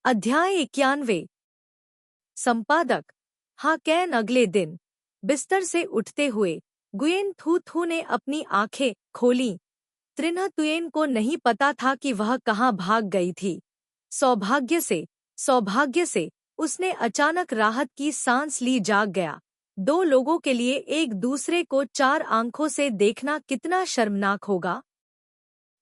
अध्याय 91। संपादक। हाँ कैन। अगले दिन बिस्तर से उठते हुए गुयेन थू थू ने अपनी आंखें खोलीं। त्रिन्ह तुयेन को नहीं पता था कि वह कहाँ भाग गई थी। सौभाग्य से उसने अचानक राहत की सांस ली। जाग गया। दो लोगों के लिए एक दूसरे को चार आंखों से देखना कितना शर्मनाक होगा।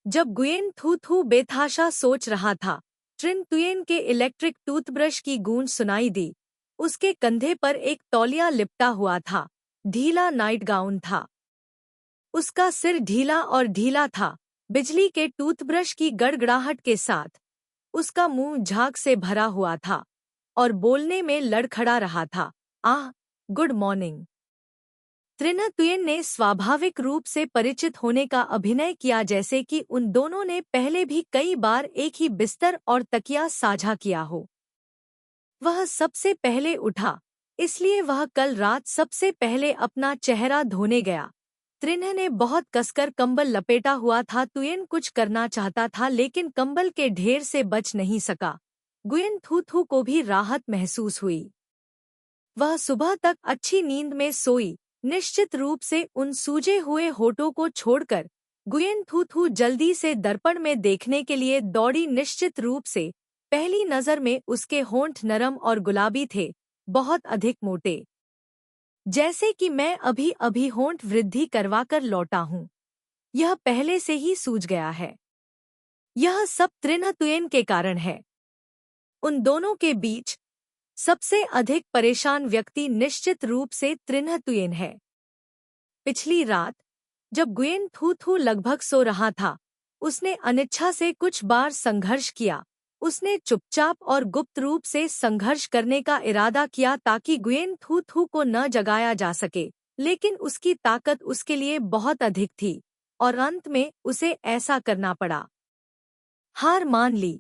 जब गुयेन थू थू बेतहाशा सोच रहा था, ट्रिन तुयेन के इलेक्ट्रिक टूथब्रश की गूंज सुनाई दी। उसके कंधे पर एक तौलिया लिपटा हुआ था। ढीला नाइट गाउन था। उसका सिर ढीला और ढीला था, बिजली के टूथब्रश की गड़गड़ाहट के साथ। उसका मुंह झाग से भरा हुआ था और बोलने में लड़खड़ा रहा था। आह, गुड मॉर्निंग। त्रिन्ह तुयेन ने स्वाभाविक रूप से परिचित होने का अभिनय किया, जैसे कि उन दोनों ने पहले भी कई बार एक ही बिस्तर और तकिया साझा किया हो। वह सबसे पहले उठा, इसलिए वह कल रात सबसे पहले अपना चेहरा धोने गया। त्रिन्ह ने बहुत कसकर कंबल लपेटा हुआ था। तुयेन कुछ करना चाहता था, लेकिन कंबल के ढेर से बच नहीं सका। गुयेन थू थू को भी राहत महसूस हुई। वह सुबह तक अच्छी नींद में सोई। निश्चित रूप से उन सूजे हुए होठों को छोड़कर गुयेन थू थू जल्दी से दर्पण में देखने के लिए दौड़ी। निश्चित रूप से पहली नजर में उसके होंठ नरम और गुलाबी थे, बहुत अधिक मोटे, जैसे कि मैं अभी अभी होंठ वृद्धि करवाकर लौटा हूँ। यह पहले से ही सूझ गया है। यह सब त्रिन्ह तुयेन के कारण है। उन दोनों के बीच सबसे अधिक परेशान व्यक्ति निश्चित रूप से त्रिन्ह तुयेन है। पिछली रात जब गुयेन थू थू लगभग सो रहा था, उसने अनिच्छा से कुछ बार संघर्ष किया। उसने चुपचाप और गुप्त रूप से संघर्ष करने का इरादा किया ताकि गुयेन थू थू को न जगाया जा सके, लेकिन उसकी ताकत उसके लिए बहुत अधिक थी और अंत में उसे ऐसा करना पड़ा। हार मान ली।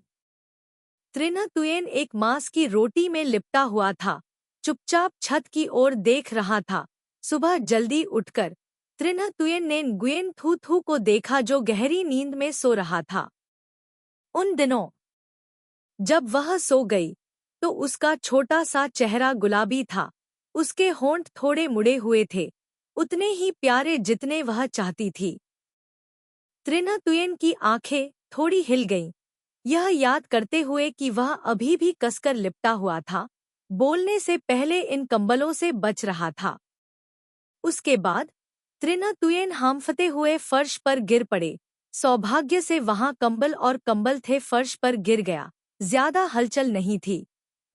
त्रिन्ह तुयेन एक मांस की रोटी में लिपटा हुआ था, चुपचाप छत की ओर देख रहा था। सुबह जल्दी उठकर त्रिन्ह तुयेन ने गुयेन थू थू को देखा, जो गहरी नींद में सो रहा था। उन दिनों जब वह सो गई तो उसका छोटा सा चेहरा गुलाबी था। उसके होंठ थोड़े मुड़े हुए थे, उतने ही प्यारे जितने वह चाहती थी। त्रिन्ह तुयेन की आंखें थोड़ी हिल गईं, यह याद करते हुए कि वह अभी भी कसकर लिपटा हुआ था, बोलने से पहले इन कंबलों से बच रहा था। उसके बाद त्रिन्ह तुयेन हांफते हुए फर्श पर गिर पड़े। सौभाग्य से वहां कंबल और कंबल थे। फर्श पर गिर गया। ज्यादा हलचल नहीं थी।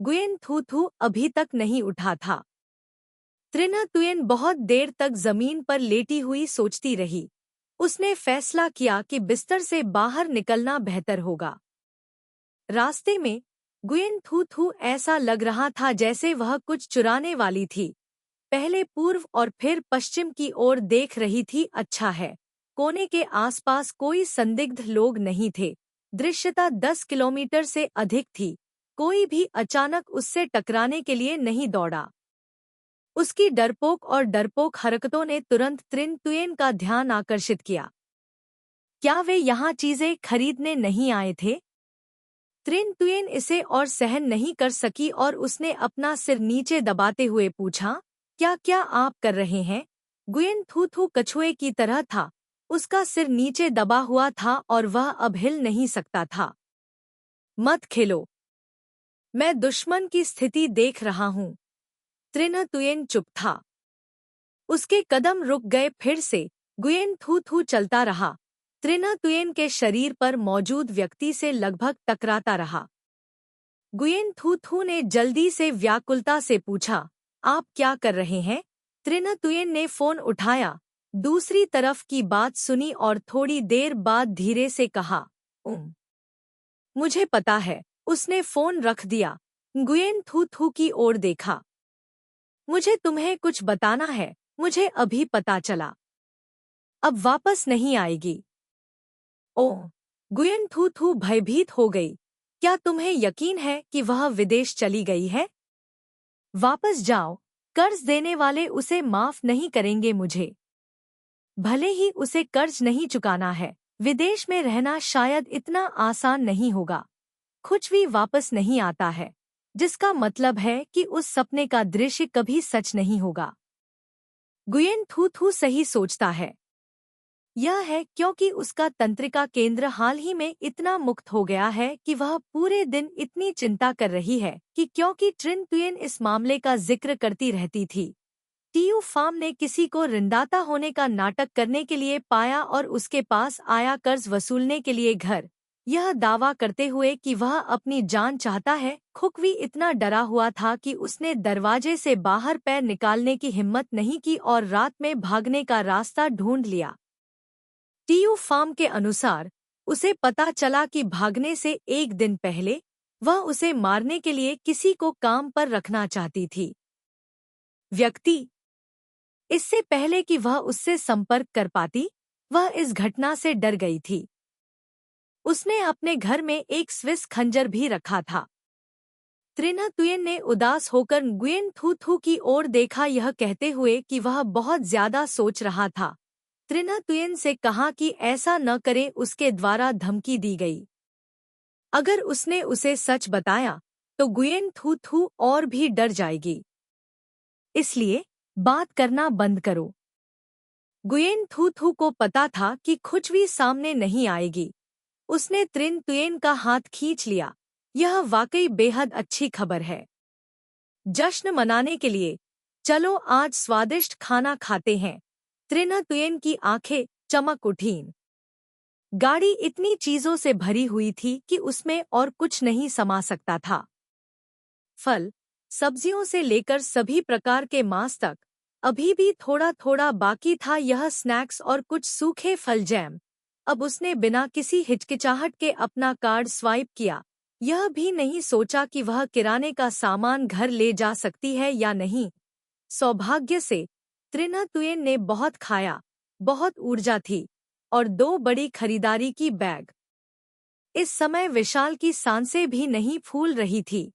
गुयेन थू थू अभी तक नहीं उठा था। त्रिन्ह तुयेन बहुत देर तक जमीन पर लेटी हुई सोचती रही। उसने फैसला किया कि बिस्तर से बाहर निकलना बेहतर होगा। रास्ते में गुयेन थू थू ऐसा लग रहा था जैसे वह कुछ चुराने वाली थी। पहले पूर्व और फिर पश्चिम की ओर देख रही थी। अच्छा है, कोने के आसपास कोई संदिग्ध लोग नहीं थे। दृश्यता 10 किलोमीटर से अधिक थी। कोई भी अचानक उससे टकराने के लिए नहीं दौड़ा। उसकी डरपोक हरकतों ने तुरंत त्रिन्ह तुयेन का ध्यान आकर्षित किया। क्या वे यहाँ चीजें खरीदने नहीं आए थे? त्रिन्ह तुयेन इसे और सहन नहीं कर सकी और उसने अपना सिर नीचे दबाते हुए पूछा, क्या क्या आप कर रहे हैं? गुयेन थू थू कछुए की तरह था। उसका सिर नीचे दबा हुआ था और वह अब हिल नहीं सकता था। मत खेलो, मैं दुश्मन की स्थिति देख रहा हूँ। त्रिन्ह तुयेन चुप था। उसके कदम रुक गए। फिर से गुयेन थू थू चलता रहा। त्रिन्ह तुयेन के शरीर पर मौजूद व्यक्ति से लगभग टकराता रहा। गुयेन थू थू ने जल्दी से व्याकुलता से पूछा, आप क्या कर रहे हैं? त्रिन्ह तुयेन ने फोन उठाया, दूसरी तरफ की बात सुनी और थोड़ी देर बाद धीरे से कहा, मुझे पता है। उसने फोन रख दिया। गुयेन थू थू की ओर देखा। मुझे तुम्हें कुछ बताना है। मुझे अभी पता चला। अब वापस नहीं आएगी। ओह! गुयेन थू थू भयभीत हो गई। क्या तुम्हें यकीन है कि वह विदेश चली गई है? वापस जाओ। कर्ज देने वाले उसे माफ नहीं करेंगे। मुझे भले ही उसे कर्ज नहीं चुकाना है, विदेश में रहना शायद इतना आसान नहीं होगा। कुछ भी वापस नहीं आता है, जिसका मतलब है कि उस सपने का दृश्य कभी सच नहीं होगा। गुयेन थू थू सही सोचता है। यह है क्योंकि उसका तंत्रिका केंद्र हाल ही में इतना मुक्त हो गया है कि वह पूरे दिन इतनी चिंता कर रही है कि क्योंकि ट्रिन तुयेन इस मामले का जिक्र करती रहती थी। टीयू फार्म ने किसी को ऋणदाता होने का नाटक करने के लिए पाया और उसके पास आया कर्ज वसूलने के लिए घर, यह दावा करते हुए कि वह अपनी जान चाहता है। खुकवी इतना डरा हुआ था कि उसने दरवाजे से बाहर पैर निकालने की हिम्मत नहीं की और रात में भागने का रास्ता ढूंढ लिया। टीयू फार्म के अनुसार उसे पता चला कि भागने से एक दिन पहले वह उसे मारने के लिए किसी को काम पर रखना चाहती थी। व्यक्ति इससे पहले कि वह उससे संपर्क कर पाती, वह इस घटना से डर गई थी। उसने अपने घर में एक स्विस खंजर भी रखा था। त्रिना तुयेन ने उदास होकर गुयेन थू थू की ओर देखा, यह कहते हुए कि वह बहुत ज्यादा सोच रहा था। त्रिना तुयेन से कहा कि ऐसा न करे, उसके द्वारा धमकी दी गई। अगर उसने उसे सच बताया तो गुयेन थू थू और भी डर जाएगी, इसलिए बात करना बंद करो। गुयेन थू थू को पता था कि कुछ भी सामने नहीं आएगी। उसने त्रिन तुयेन का हाथ खींच लिया। यह वाकई बेहद अच्छी खबर है। जश्न मनाने के लिए चलो आज स्वादिष्ट खाना खाते हैं। त्रिना तुयेन की आंखें चमक उठीं। गाड़ी इतनी चीजों से भरी हुई थी कि उसमें और कुछ नहीं समा सकता था। फल, सब्जियों से लेकर सभी प्रकार के मांस तक अभी भी थोड़ा थोड़ा बाकी था। यह स्नैक्स और कुछ सूखे फल जैम। अब उसने बिना किसी हिचकिचाहट के अपना कार्ड स्वाइप किया। यह भी नहीं सोचा कि वह किराने का सामान घर ले जा सकती है या नहीं। सौभाग्य से त्रिना तुयेन ने बहुत खाया, बहुत ऊर्जा थी और 2 बड़ी खरीदारी की बैग। इस समय विशाल की सांसें भी नहीं फूल रही थी।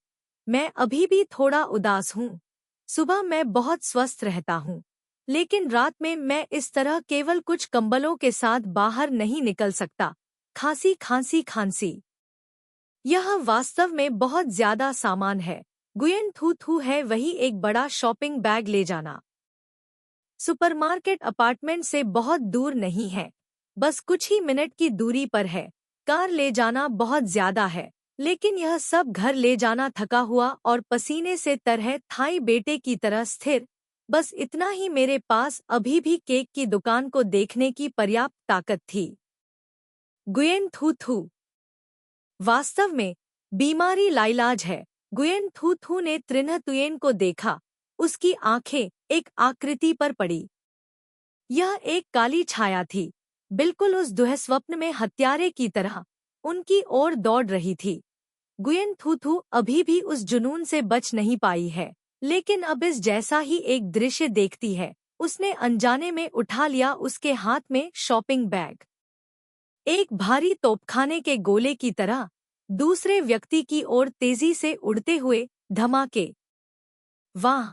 मैं अभी भी थोड़ा उदास हूँ। सुबह मैं बहुत स्वस्थ रहता हूँ, लेकिन रात में मैं इस तरह केवल कुछ कंबलों के साथ बाहर नहीं निकल सकता। खांसी खांसी खांसी। यह वास्तव में बहुत ज्यादा सामान है। गुयेन थू थू है वही एक बड़ा शॉपिंग बैग ले जाना। सुपरमार्केट अपार्टमेंट से बहुत दूर नहीं है, बस कुछ ही मिनट की दूरी पर है। कार ले जाना बहुत ज्यादा है, लेकिन यह सब घर ले जाना थका हुआ और पसीने से तर है, थाई बेटे की तरह स्थिर। बस इतना ही मेरे पास अभी भी केक की दुकान को देखने की पर्याप्त ताकत थी। गुयेन थू थू वास्तव में बीमारी लाइलाज है। गुयेन थू थू ने त्रिना तुयेन को देखा। उसकी आंखें एक आकृति पर पड़ी। यह एक काली छाया थी, बिल्कुल उस दुःस्वप्न में हत्यारे की तरह उनकी ओर दौड़ रही थी। गुयेन थू थू अभी भी उस जुनून से बच नहीं पाई है, लेकिन अब इस जैसा ही एक दृश्य देखती है। उसने अनजाने में उठा लिया उसके हाथ में शॉपिंग बैग। एक भारी तोपखाने के गोले की तरह दूसरे व्यक्ति की ओर तेजी से उड़ते हुए धमाके। वाह!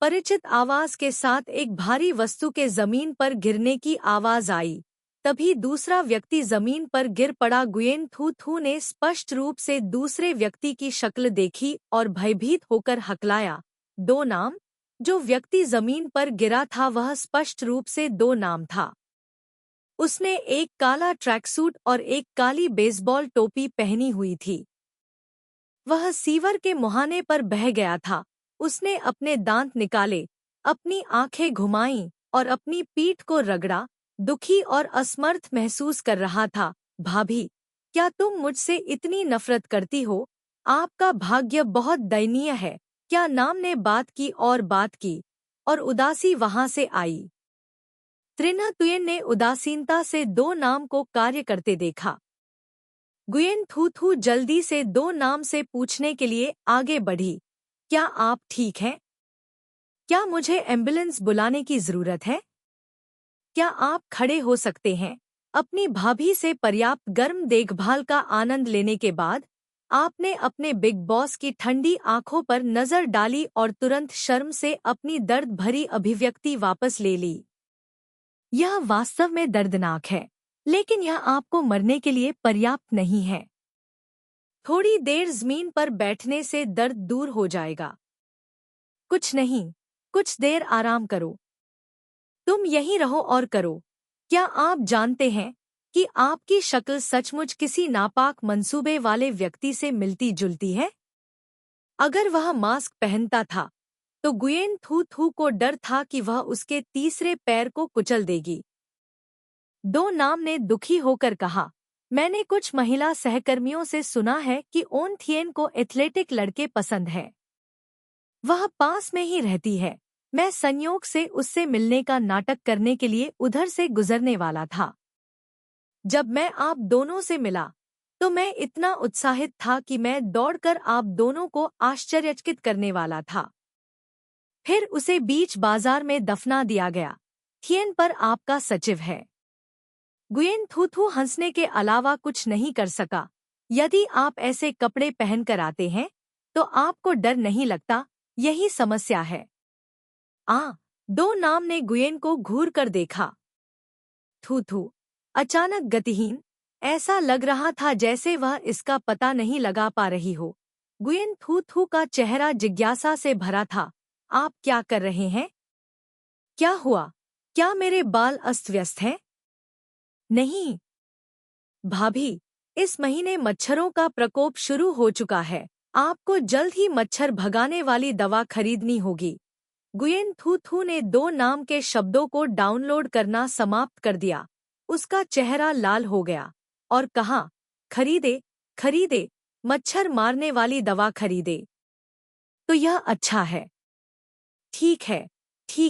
परिचित आवाज के साथ एक भारी वस्तु के जमीन पर गिरने की आवाज आई। तभी दूसरा व्यक्ति जमीन पर गिर पड़ा। गुयेन थू थू ने स्पष्ट रूप से दूसरे व्यक्ति की शक्ल देखी और भयभीत होकर हकलाया, 2 नाम। जो व्यक्ति जमीन पर गिरा था वह स्पष्ट रूप से 2 नाम था। उसने एक काला ट्रैकसूट और एक काली बेसबॉल टोपी पहनी हुई थी। वह सीवर के मुहाने पर बह गया था। उसने अपने दांत निकाले, अपनी आंखें घुमाईं और अपनी पीठ को रगड़ा। दुखी और असमर्थ महसूस कर रहा था। भाभी, क्या तुम मुझसे इतनी नफरत करती हो? आपका भाग्य बहुत दयनीय है। क्या नाम ने बात की और बात की, और उदासी वहां से आई। त्रिना तुयेन ने उदासीनता से 2 नाम को कार्य करते देखा। गुयेन थू थू जल्दी से 2 नाम से पूछने के लिए आगे बढ़ी, क्या आप ठीक हैं? क्या मुझे एम्बुलेंस बुलाने की जरूरत है? क्या आप खड़े हो सकते हैं? अपनी भाभी से पर्याप्त गर्म देखभाल का आनंद लेने के बाद आपने अपने बिग बॉस की ठंडी आंखों पर नजर डाली और तुरंत शर्म से अपनी दर्द भरी अभिव्यक्ति वापस ले ली। यह वास्तव में दर्दनाक है, लेकिन यह आपको मरने के लिए पर्याप्त नहीं है। थोड़ी देर जमीन पर बैठने से दर्द दूर हो जाएगा। कुछ नहीं, कुछ देर आराम करो। तुम यहीं रहो और करो। क्या आप जानते हैं कि आपकी शक्ल सचमुच किसी नापाक मंसूबे वाले व्यक्ति से मिलती जुलती है? अगर वह मास्क पहनता था तो गुयेन थू थू को डर था कि वह उसके तीसरे पैर को कुचल देगी। दो नाम ने दुखी होकर कहा, मैंने कुछ महिला सहकर्मियों से सुना है कि ओन थियन को एथलेटिक लड़के पसंद है। वह पास में ही रहती है। मैं संयोग से उससे मिलने का नाटक करने के लिए उधर से गुजरने वाला था। जब मैं आप दोनों से मिला तो मैं इतना उत्साहित था कि मैं दौड़कर आप दोनों को आश्चर्यचकित करने वाला था। फिर उसे बीच बाजार में दफना दिया गया। थियन पर आपका सचिव है। गुयेन थू हंसने के अलावा कुछ नहीं कर सका। यदि आप ऐसे कपड़े पहनकर आते हैं तो आपको डर नहीं लगता, यही समस्या है। दो नाम ने गुयेन को घूर कर देखा। थू अचानक गतिहीन, ऐसा लग रहा था जैसे वह इसका पता नहीं लगा पा रही हो। गुयेन थू का चेहरा जिज्ञासा से भरा था। आप क्या कर रहे हैं? क्या हुआ? क्या मेरे बाल अस्त व्यस्त हैं? नहीं भाभी, इस महीने मच्छरों का प्रकोप शुरू हो चुका है। आपको जल्द ही मच्छर भगाने वाली दवा खरीदनी होगी। गुयेन थू ने दो नाम के शब्दों को डाउनलोड करना समाप्त कर दिया। उसका चेहरा लाल हो गया और कहा, खरीदे खरीदे, मच्छर मारने वाली दवा खरीदे। तो यह अच्छा है। ठीक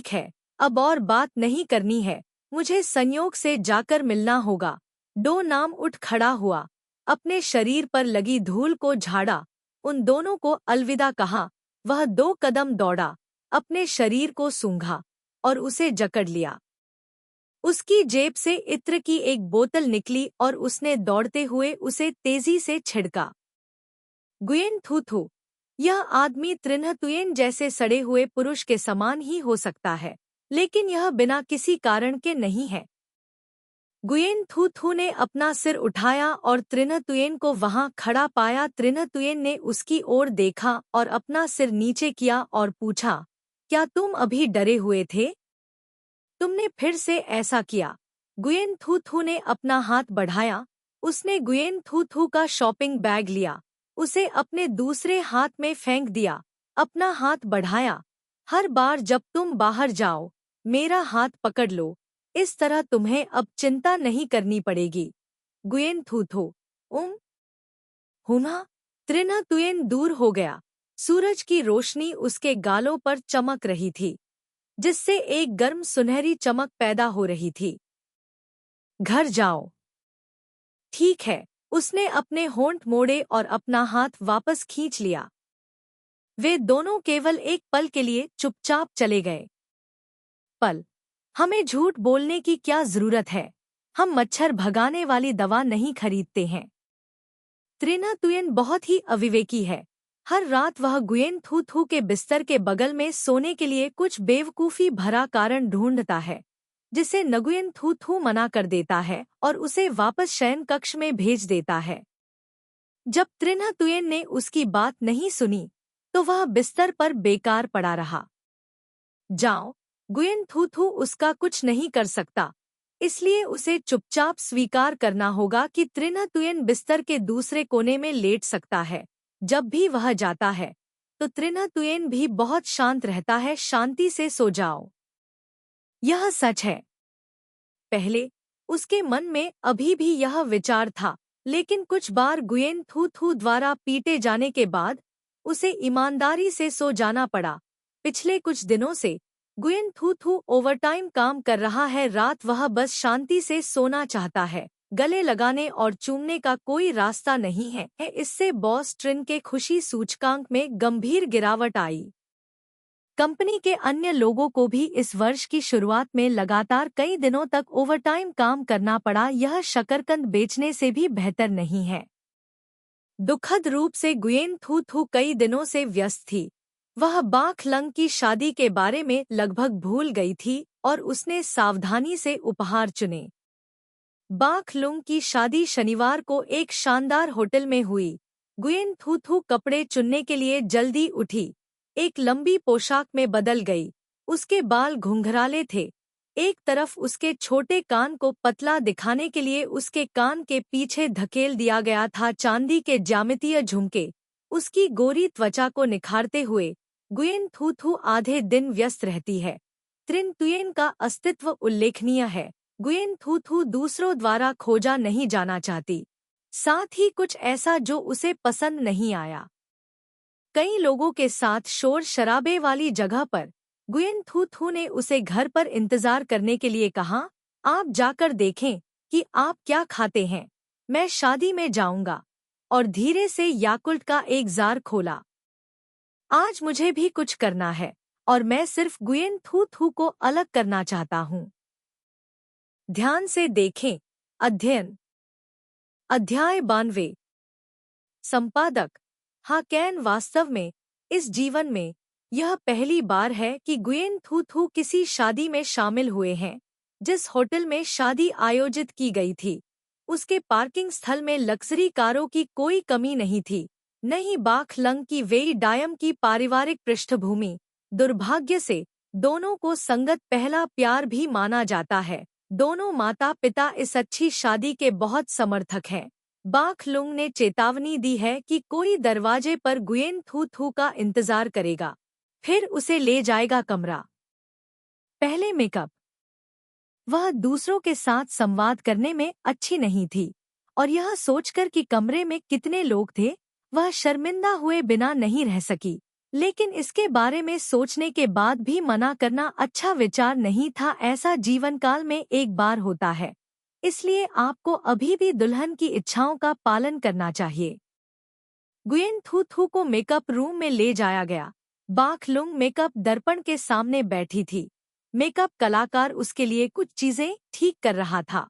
है, अब और बात नहीं करनी है। मुझे संयोग से जाकर मिलना होगा। दो नाम उठ खड़ा हुआ, अपने शरीर पर लगी धूल को झाड़ा, उन दोनों को अलविदा कहा। वह 2 कदम दौड़ा, अपने शरीर को सूंघा और उसे जकड़ लिया। उसकी जेब से इत्र की एक बोतल निकली और उसने दौड़ते हुए उसे तेजी से छिड़का। गुयेन थू, यह आदमी त्रिन्हतुयेन जैसे सड़े हुए पुरुष के समान ही हो सकता है, लेकिन यह बिना किसी कारण के नहीं है। गुयेन थू ने अपना सिर उठाया और त्रिन्हतुयेन को वहां खड़ा पाया। त्रिन्हतुयेन ने उसकी ओर देखा और अपना सिर नीचे किया और पूछा, क्या तुम अभी डरे हुए थे? तुमने फिर से ऐसा किया। गुयेन थू ने अपना हाथ बढ़ाया। उसने गुयेन थू का शॉपिंग बैग लिया, उसे अपने दूसरे हाथ में फेंक दिया। अपना हाथ बढ़ाया। हर बार जब तुम बाहर जाओ, मेरा हाथ पकड़ लो। इस तरह तुम्हें अब चिंता नहीं करनी पड़ेगी। गुयेन थू हुमा। त्रिन्हतुयेन दूर हो गया। सूरज की रोशनी उसके गालों पर चमक रही थी, जिससे एक गर्म सुनहरी चमक पैदा हो रही थी। घर जाओ। ठीक है, उसने अपने होंठ मोड़े और अपना हाथ वापस खींच लिया। वे दोनों केवल एक पल के लिए चुपचाप चले गए। हमें झूठ बोलने की क्या जरूरत है? हम मच्छर भगाने वाली दवा नहीं खरीदते हैं। त्रिन्हतुयेन बहुत ही अविवेकी है। हर रात वह गुयेन थू के बिस्तर के बगल में सोने के लिए कुछ बेवकूफ़ी भरा कारण ढूंढता है, जिसे नगुयेन थू मना कर देता है और उसे वापस शयन कक्ष में भेज देता है। जब त्रिन्हतुयेन ने उसकी बात नहीं सुनी तो वह बिस्तर पर बेकार पड़ा रहा। जाओ, गुयेन थू उसका कुछ नहीं कर सकता, इसलिए उसे चुपचाप स्वीकार करना होगा कि त्रिन्हतुयेन बिस्तर के दूसरे कोने में लेट सकता है। जब भी वह जाता है तो त्रिन्हतुयेन भी बहुत शांत रहता है। शांति से सो जाओ। यह सच है। पहले उसके मन में अभी भी यह विचार था, लेकिन कुछ बार गुयेन थू द्वारा पीटे जाने के बाद उसे ईमानदारी से सो जाना पड़ा। पिछले कुछ दिनों से गुयेन थू ओवरटाइम काम कर रहा है। रात वह बस शांति से सोना चाहता है। गले लगाने और चूमने का कोई रास्ता नहीं है। इससे बॉस ट्रिन के खुशी सूचकांक में गंभीर गिरावट आई। कंपनी के अन्य लोगों को भी इस वर्ष की शुरुआत में लगातार कई दिनों तक ओवरटाइम काम करना पड़ा। यह शकरकंद बेचने से भी बेहतर नहीं है। दुखद रूप से गुयेन थू कई दिनों से व्यस्त थी। वह बाख लंग की शादी के बारे में लगभग भूल गई थी और उसने सावधानी से उपहार चुने। बाख लुंग की शादी शनिवार को एक शानदार होटल में हुई। गुयेन थू थू कपड़े चुनने के लिए जल्दी उठी। एक लंबी पोशाक में बदल गई। उसके बाल घुंघराले थे। एक तरफ उसके छोटे कान को पतला दिखाने के लिए उसके कान के पीछे धकेल दिया गया था चांदी के ज्यामितीय झुमके, उसकी गोरी त्वचा को निखारते हुए। गुयेन थू थू आधे दिन व्यस्त रहती है। त्रिन तुयेन का अस्तित्व उल्लेखनीय है। गुयेन थू थू दूसरों द्वारा खोजा नहीं जाना चाहती, साथ ही कुछ ऐसा जो उसे पसंद नहीं आया। कई लोगों के साथ शोर शराबे वाली जगह पर गुयेन थू थू ने उसे घर पर इंतजार करने के लिए कहा। आप जाकर देखें कि आप क्या खाते हैं, मैं शादी में जाऊंगा। और धीरे से याकुल्ट का एक जार खोला। आज मुझे भी कुछ करना है और मैं सिर्फ गुयेन थू थू को अलग करना चाहता हूँ। ध्यान से देखें। अध्ययन अध्याय 92। संपादक हाकेन। वास्तव में इस जीवन में यह पहली बार है कि गुयेन थू थू किसी शादी में शामिल हुए हैं। जिस होटल में शादी आयोजित की गई थी, उसके पार्किंग स्थल में लग्जरी कारों की कोई कमी नहीं थी, न ही बाख लंग की वेई डायम की पारिवारिक पृष्ठभूमि। दुर्भाग्य से दोनों को संगत पहला प्यार भी माना जाता है। दोनों माता पिता इस अच्छी शादी के बहुत समर्थक हैं। बाख लुंग ने चेतावनी दी है कि कोई दरवाजे पर गुयेन थू थू का इंतजार करेगा, फिर उसे ले जाएगा कमरा। पहले मेकअप। वह दूसरों के साथ संवाद करने में अच्छी नहीं थी, और यह सोचकर कि कमरे में कितने लोग थे, वह शर्मिंदा हुए बिना नहीं रह सकी। लेकिन इसके बारे में सोचने के बाद भी मना करना अच्छा विचार नहीं था। ऐसा जीवन काल में एक बार होता है, इसलिए आपको अभी भी दुल्हन की इच्छाओं का पालन करना चाहिए। गुयेन थू थू को मेकअप रूम में ले जाया गया। बाख लुंग मेकअप दर्पण के सामने बैठी थी। मेकअप कलाकार उसके लिए कुछ चीजें ठीक कर रहा था।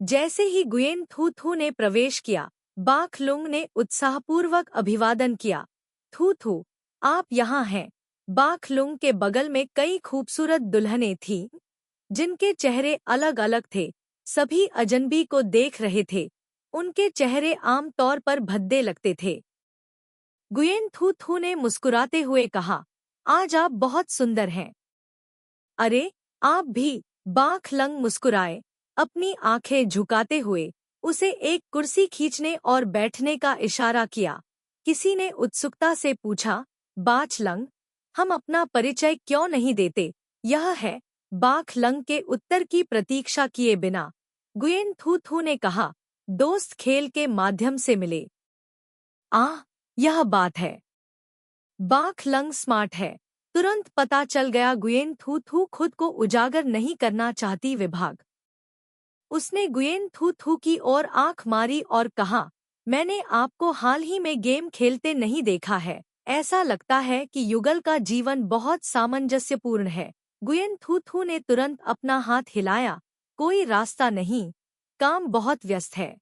जैसे ही गुयेन थू थू ने प्रवेश किया, बाख लुंग ने उत्साहपूर्वक अभिवादन किया। थू थू, आप यहाँ हैं। बाख लुंग के बगल में कई खूबसूरत दुल्हनें थीं, जिनके चेहरे अलग अलग थे। सभी अजनबी को देख रहे थे। उनके चेहरे आम तौर पर भद्दे लगते थे। गुयेन थू थू ने मुस्कुराते हुए कहा, आज आप बहुत सुंदर हैं। अरे, आप भी। बाख लंग मुस्कुराए, अपनी आंखें झुकाते हुए उसे एक कुर्सी खींचने और बैठने का इशारा किया। किसी ने उत्सुकता से पूछा, बाच लंग, हम अपना परिचय क्यों नहीं देते? यह है। बाख लंग के उत्तर की प्रतीक्षा किए बिना गुयेन थू थू ने कहा, दोस्त खेल के माध्यम से मिले। यह बात है। बाख लंग स्मार्ट है। तुरंत पता चल गया गुयेन थू थू खुद को उजागर नहीं करना चाहती। विभाग। उसने गुयेन थू थू की ओर आंख मारी और कहा, मैंने आपको हाल ही में गेम खेलते नहीं देखा है। ऐसा लगता है कि युगल का जीवन बहुत सामंजस्यपूर्ण है। गुयेन थू थू ने तुरंत अपना हाथ हिलाया, कोई रास्ता नहीं, काम बहुत व्यस्त है।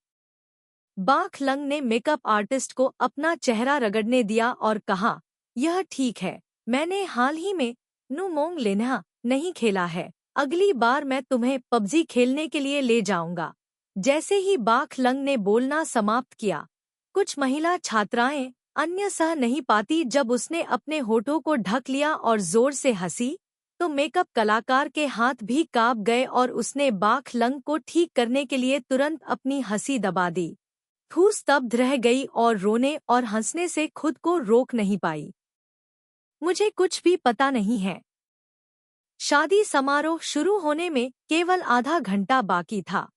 बाख लंग ने मेकअप आर्टिस्ट को अपना चेहरा रगड़ने दिया और कहा, यह ठीक है, मैंने हाल ही में नुमोंग लेन्हा नहीं खेला है। अगली बार मैं तुम्हें पबजी खेलने के लिए ले जाऊंगा। जैसे ही बाख लंग ने बोलना समाप्त किया, कुछ महिला छात्राएं अन्य सह नहीं पाती जब उसने अपने होठों को ढक लिया और जोर से हंसी, तो मेकअप कलाकार के हाथ भी कांप गए और उसने बाख लंग को ठीक करने के लिए तुरंत अपनी हंसी दबा दी। थू स्तब्ध रह गई और रोने और हंसने से खुद को रोक नहीं पाई। मुझे कुछ भी पता नहीं है। शादी समारोह शुरू होने में केवल आधा घंटा बाकी था।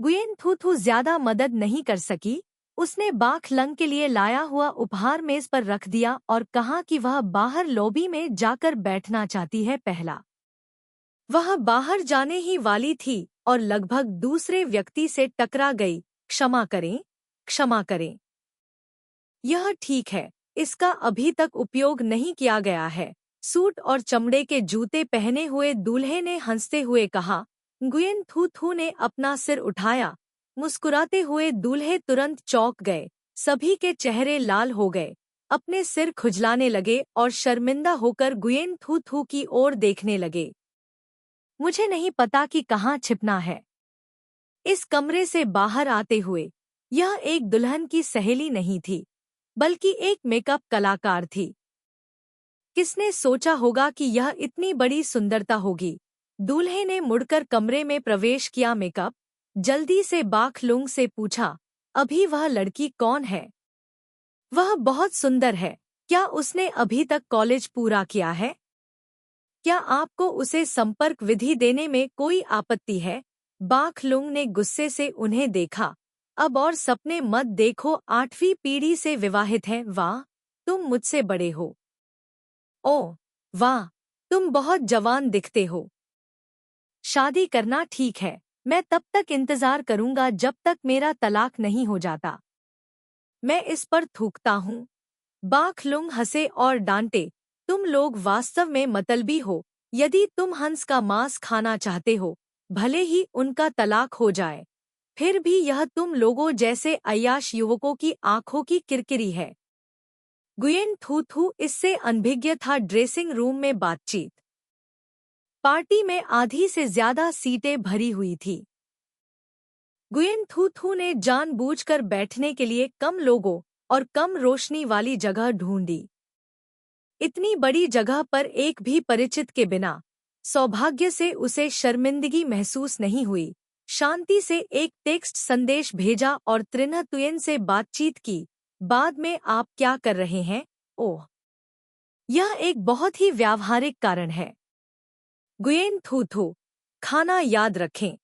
गुयेन थू थू ज्यादा मदद नहीं कर सकी। उसने बाख लंग के लिए लाया हुआ उपहार मेज पर रख दिया और कहा कि वह बाहर लॉबी में जाकर बैठना चाहती है। पहला वह बाहर जाने ही वाली थी और लगभग दूसरे व्यक्ति से टकरा गई। क्षमा करें, क्षमा करें। यह ठीक है, इसका अभी तक उपयोग नहीं किया गया है। सूट और चमड़े के जूते पहने हुए दूल्हे ने हंसते हुए कहा। गुयेन थू थू ने अपना सिर उठाया। मुस्कुराते हुए दूल्हे तुरंत चौंक गए। सभी के चेहरे लाल हो गए, अपने सिर खुजलाने लगे और शर्मिंदा होकर गुयेन थू थू की ओर देखने लगे। मुझे नहीं पता कि कहाँ छिपना है। इस कमरे से बाहर आते हुए यह एक दुल्हन की सहेली नहीं थी, बल्कि एक मेकअप कलाकार थी। किसने सोचा होगा कि यह इतनी बड़ी सुंदरता होगी? दूल्हे ने मुड़कर कमरे में प्रवेश किया। मेकअप जल्दी से बाख लुंग से पूछा, अभी वह लड़की कौन है? वह बहुत सुंदर है। क्या उसने अभी तक कॉलेज पूरा किया है? क्या आपको उसे संपर्क विधि देने में कोई आपत्ति है? बाख लुंग ने गुस्से से उन्हें देखा। अब और सपने मत देखो, 8वीं पीढ़ी से विवाहित हैं। वाह, तुम मुझसे बड़े हो। ओह वाह, तुम बहुत जवान दिखते हो। शादी करना ठीक है। मैं तब तक इंतजार करूंगा जब तक मेरा तलाक नहीं हो जाता। मैं इस पर थूकता हूँ। बाख लुंग हंसे और डांटे, तुम लोग वास्तव में मतलबी हो। यदि तुम हंस का मांस खाना चाहते हो, भले ही उनका तलाक हो जाए, फिर भी यह तुम लोगों जैसे अय्याश युवकों की आंखों की किरकिरी है। गुयेन थू थू इससे अनभिज्ञ था। ड्रेसिंग रूम में बातचीत। पार्टी में आधी से ज्यादा सीटें भरी हुई थी। गुयेन थू थू ने जानबूझकर बैठने के लिए कम लोगों और कम रोशनी वाली जगह ढूंढी। इतनी बड़ी जगह पर एक भी परिचित के बिना सौभाग्य से उसे शर्मिंदगी महसूस नहीं हुई। शांति से एक टेक्स्ट संदेश भेजा और त्रिन्ह तुयेन से बातचीत की। बाद में आप क्या कर रहे हैं? ओह, यह एक बहुत ही व्यावहारिक कारण है। गुयेन थू थू, खाना याद रखें।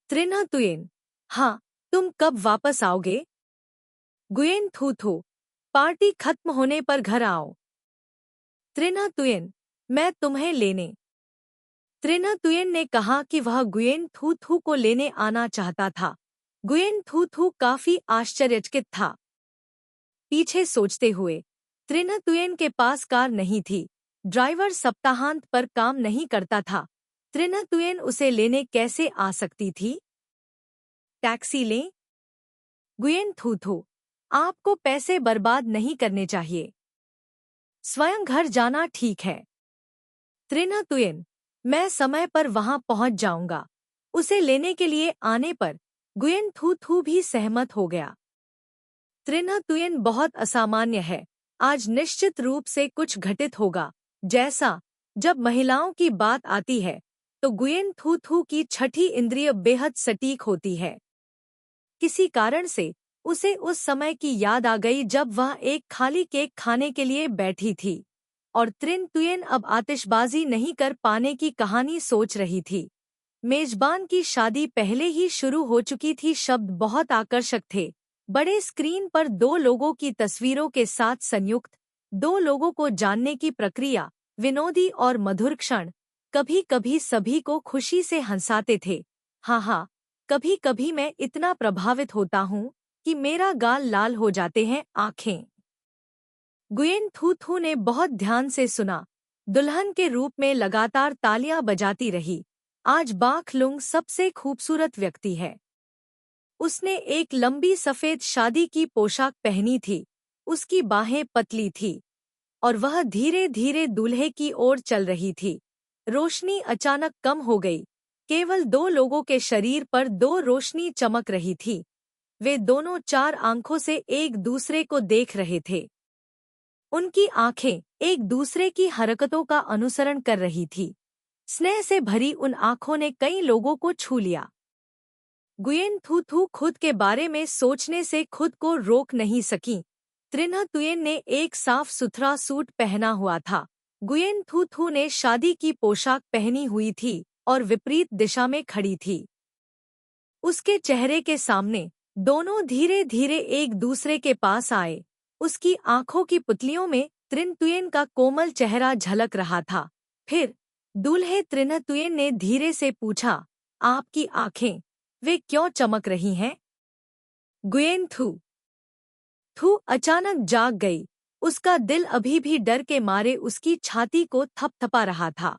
त्रिन्ह तुयेन, हाँ, तुम कब वापस आओगे? गुयेन थू थू, पार्टी खत्म होने पर घर आओ। त्रिन्ह तुयेन, मैं तुम्हें लेने। त्रिन्ह तुयेन ने कहा कि वह गुयेन थू थू को लेने आना चाहता था। गुयेन थू थू काफी आश्चर्यचकित था। पीछे सोचते हुए, त्रिन्ह तुयेन के पास कार नहीं थी। ड्राइवर सप्ताहांत पर काम नहीं करता था। त्रिन्ह तुयेन उसे लेने कैसे आ सकती थी? टैक्सी लें? गुयेन थू थू, आपको पैसे बर्बाद नहीं करने चाहिए। स्वयं घर जाना ठीक है। त्रिन्ह तुयेन, मैं समय पर वहां पहुंच जाऊंगा। उसे लेने के लिए आने पर गुयेन थू थू भी सहमत हो गया। त्रिन्ह तुयेन बहुत असामान्य है। आज निश्चित रूप से कुछ घटित होगा। जैसा जब महिलाओं की बात आती है तो गुयेन थू थू की छठी इंद्रिय बेहद सटीक होती है। किसी कारण से उसे उस समय की याद आ गई जब वह एक खाली केक खाने के लिए बैठी थी और त्रिन तुयेन अब आतिशबाजी नहीं कर पाने की कहानी सोच रही थी। मेजबान की शादी पहले ही शुरू हो चुकी थी। शब्द बहुत आकर्षक थे। बड़े स्क्रीन पर दो लोगों की तस्वीरों के साथ संयुक्त, दो लोगों को जानने की प्रक्रिया, विनोदी और मधुर क्षण, कभी कभी सभी को खुशी से हंसाते थे। हाँ हाँ, कभी कभी मैं इतना प्रभावित होता हूँ कि मेरा गाल लाल हो जाते हैं। आँखें। गुयेन थू थू ने बहुत ध्यान से सुना। दुल्हन के रूप में लगातार तालियां बजाती रही। आज बाख लुंग सबसे खूबसूरत व्यक्ति है। उसने एक लंबी सफेद शादी की पोशाक पहनी थी। उसकी बाहें पतली थी और वह धीरे धीरे दूल्हे की ओर चल रही थी। रोशनी अचानक कम हो गई। केवल दो लोगों के शरीर पर दो रोशनी चमक रही थी। वे दोनों चार आंखों से एक दूसरे को देख रहे थे। उनकी आंखें एक दूसरे की हरकतों का अनुसरण कर रही थी। स्नेह से भरी उन आंखों ने कई लोगों को छू लिया। गुयेन थू थू खुद के बारे में सोचने से खुद को रोक नहीं सकी। त्रिन्ह तुयेन ने एक साफ सुथरा सूट पहना हुआ था। गुयेन थू थू ने शादी की पोशाक पहनी हुई थी और विपरीत दिशा में खड़ी थी। उसके चेहरे के सामने दोनों धीरे धीरे एक दूसरे के पास आए। उसकी आंखों की पुतलियों में त्रिन तुयेन का कोमल चेहरा झलक रहा था। फिर दूल्हे त्रिन्ह तुयेन ने धीरे से पूछा, आपकी आंखें, वे क्यों चमक रही हैं? गुयेन थू थू अचानक जाग गई। उसका दिल अभी भी डर के मारे उसकी छाती को थपथपा रहा था।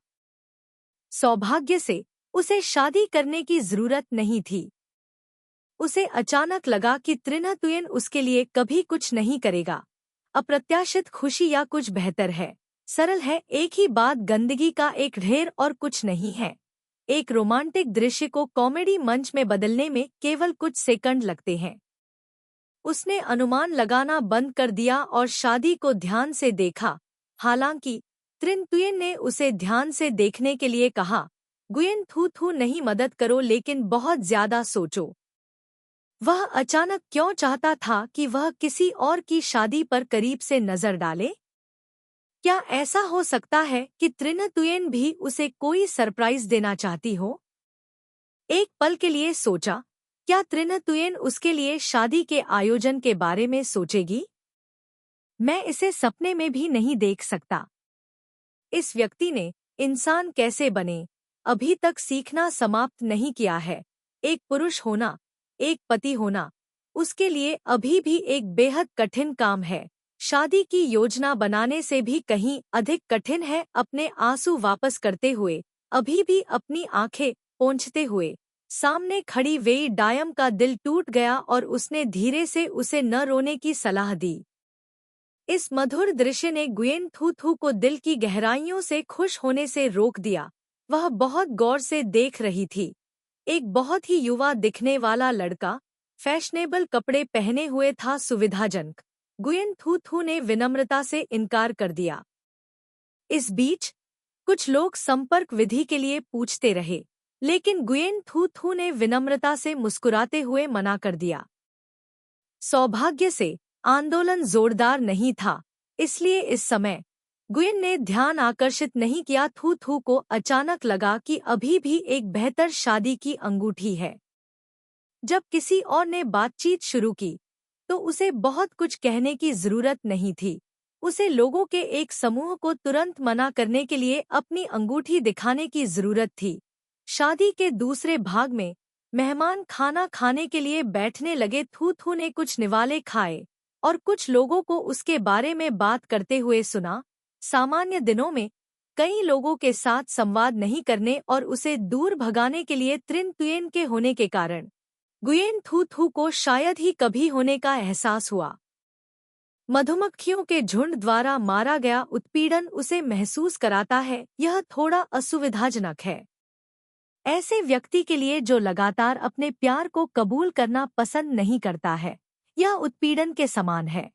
सौभाग्य से उसे शादी करने की जरूरत नहीं थी। उसे अचानक लगा कि त्रिन्ह तुयेन उसके लिए कभी कुछ नहीं करेगा। अप्रत्याशित खुशी या कुछ बेहतर है। सरल है, एक ही बात, गंदगी का एक ढेर और कुछ नहीं है। एक रोमांटिक दृश्य को कॉमेडी मंच में बदलने में केवल कुछ सेकंड लगते हैं। उसने अनुमान लगाना बंद कर दिया और शादी को ध्यान से देखा। हालांकि त्रिन तुयेन ने उसे ध्यान से देखने के लिए कहा, गुयेन थू थू नहीं मदद करो लेकिन बहुत ज्यादा सोचो। वह अचानक क्यों चाहता था कि वह किसी और की शादी पर करीब से नजर डाले? क्या ऐसा हो सकता है कि त्रिन तुयेन भी उसे कोई सरप्राइज देना चाहती हो? एक पल के लिए सोचा, क्या त्रिन तुयेन उसके लिए शादी के आयोजन के बारे में सोचेगी? मैं इसे सपने में भी नहीं देख सकता। इस व्यक्ति ने इंसान कैसे बने अभी तक सीखना समाप्त नहीं किया है। एक पुरुष होना, एक पति होना, उसके लिए अभी भी एक बेहद कठिन काम है। शादी की योजना बनाने से भी कहीं अधिक कठिन है अपने आंसू वापस करते हुए, अभी भी अपनी आंखें पोंछते हुए। सामने खड़ी वेई डायम का दिल टूट गया और उसने धीरे से उसे न रोने की सलाह दी। इस मधुर दृश्य ने गुयेन थू थू को दिल की गहराइयों से खुश होने से रोक दिया। वह बहुत गौर से देख रही थी। एक बहुत ही युवा दिखने वाला लड़का, फैशनेबल कपड़े पहने हुए था, सुविधाजनक। गुयेन थू थू ने विनम्रता से इनकार कर दिया। इस बीच कुछ लोग संपर्क विधि के लिए पूछते रहे, लेकिन गुयेन थू थू ने विनम्रता से मुस्कुराते हुए मना कर दिया। सौभाग्य से आंदोलन जोरदार नहीं था, इसलिए इस समय गुयेन ने ध्यान आकर्षित नहीं किया। थू थू को अचानक लगा कि अभी भी एक बेहतर शादी की अंगूठी है। जब किसी और ने बातचीत शुरू की तो उसे बहुत कुछ कहने की जरूरत नहीं थी। उसे लोगों के एक समूह को तुरंत मना करने के लिए अपनी अंगूठी दिखाने की जरूरत थी। शादी के दूसरे भाग में मेहमान खाना खाने के लिए बैठने लगे। थू थू ने कुछ निवाले खाए और कुछ लोगों को उसके बारे में बात करते हुए सुना। सामान्य दिनों में कई लोगों के साथ संवाद नहीं करने और उसे दूर भगाने के लिए त्रिन तुयेन के होने के कारण गुयेन थू थू को शायद ही कभी होने का एहसास हुआ। मधुमक्खियों के झुंड द्वारा मारा गया उत्पीड़न उसे महसूस कराता है। यह थोड़ा असुविधाजनक है ऐसे व्यक्ति के लिए जो लगातार अपने प्यार को कबूल करना पसंद नहीं करता है। यह उत्पीड़न के समान है।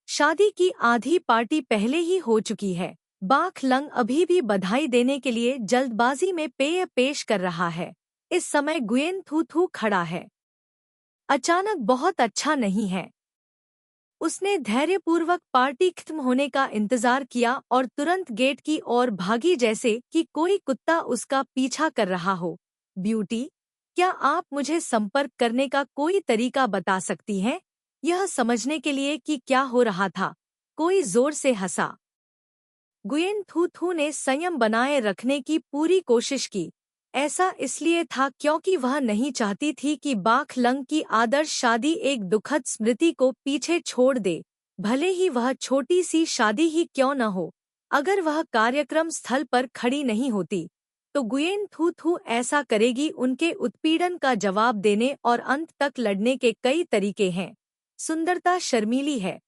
शादी की आधी पार्टी पहले ही हो चुकी है। बाख लंग अभी भी बधाई देने के लिए जल्दबाजी में पेय पेश कर रहा है। इस समय गुयेन थू थू खड़ा है। अचानक बहुत अच्छा नहीं है। उसने धैर्यपूर्वक पार्टी खत्म होने का इंतजार किया और तुरंत गेट की ओर भागी जैसे कि कोई कुत्ता उसका पीछा कर रहा हो। ब्यूटी, क्या आप मुझे संपर्क करने का कोई तरीका बता सकती हैं? यह समझने के लिए कि क्या हो रहा था, कोई जोर से हंसा। गुयेन थू थू ने संयम बनाए रखने की पूरी कोशिश की। ऐसा इसलिए था क्योंकि वह नहीं चाहती थी कि बाख लंग की आदर्श शादी एक दुखद स्मृति को पीछे छोड़ दे, भले ही वह छोटी सी शादी ही क्यों न हो। अगर वह कार्यक्रम स्थल पर खड़ी नहीं होती तो गुयेन थू थू ऐसा करेगी। उनके उत्पीड़न का जवाब देने और अंत तक लड़ने के कई तरीके हैं। सुंदरता शर्मीली है।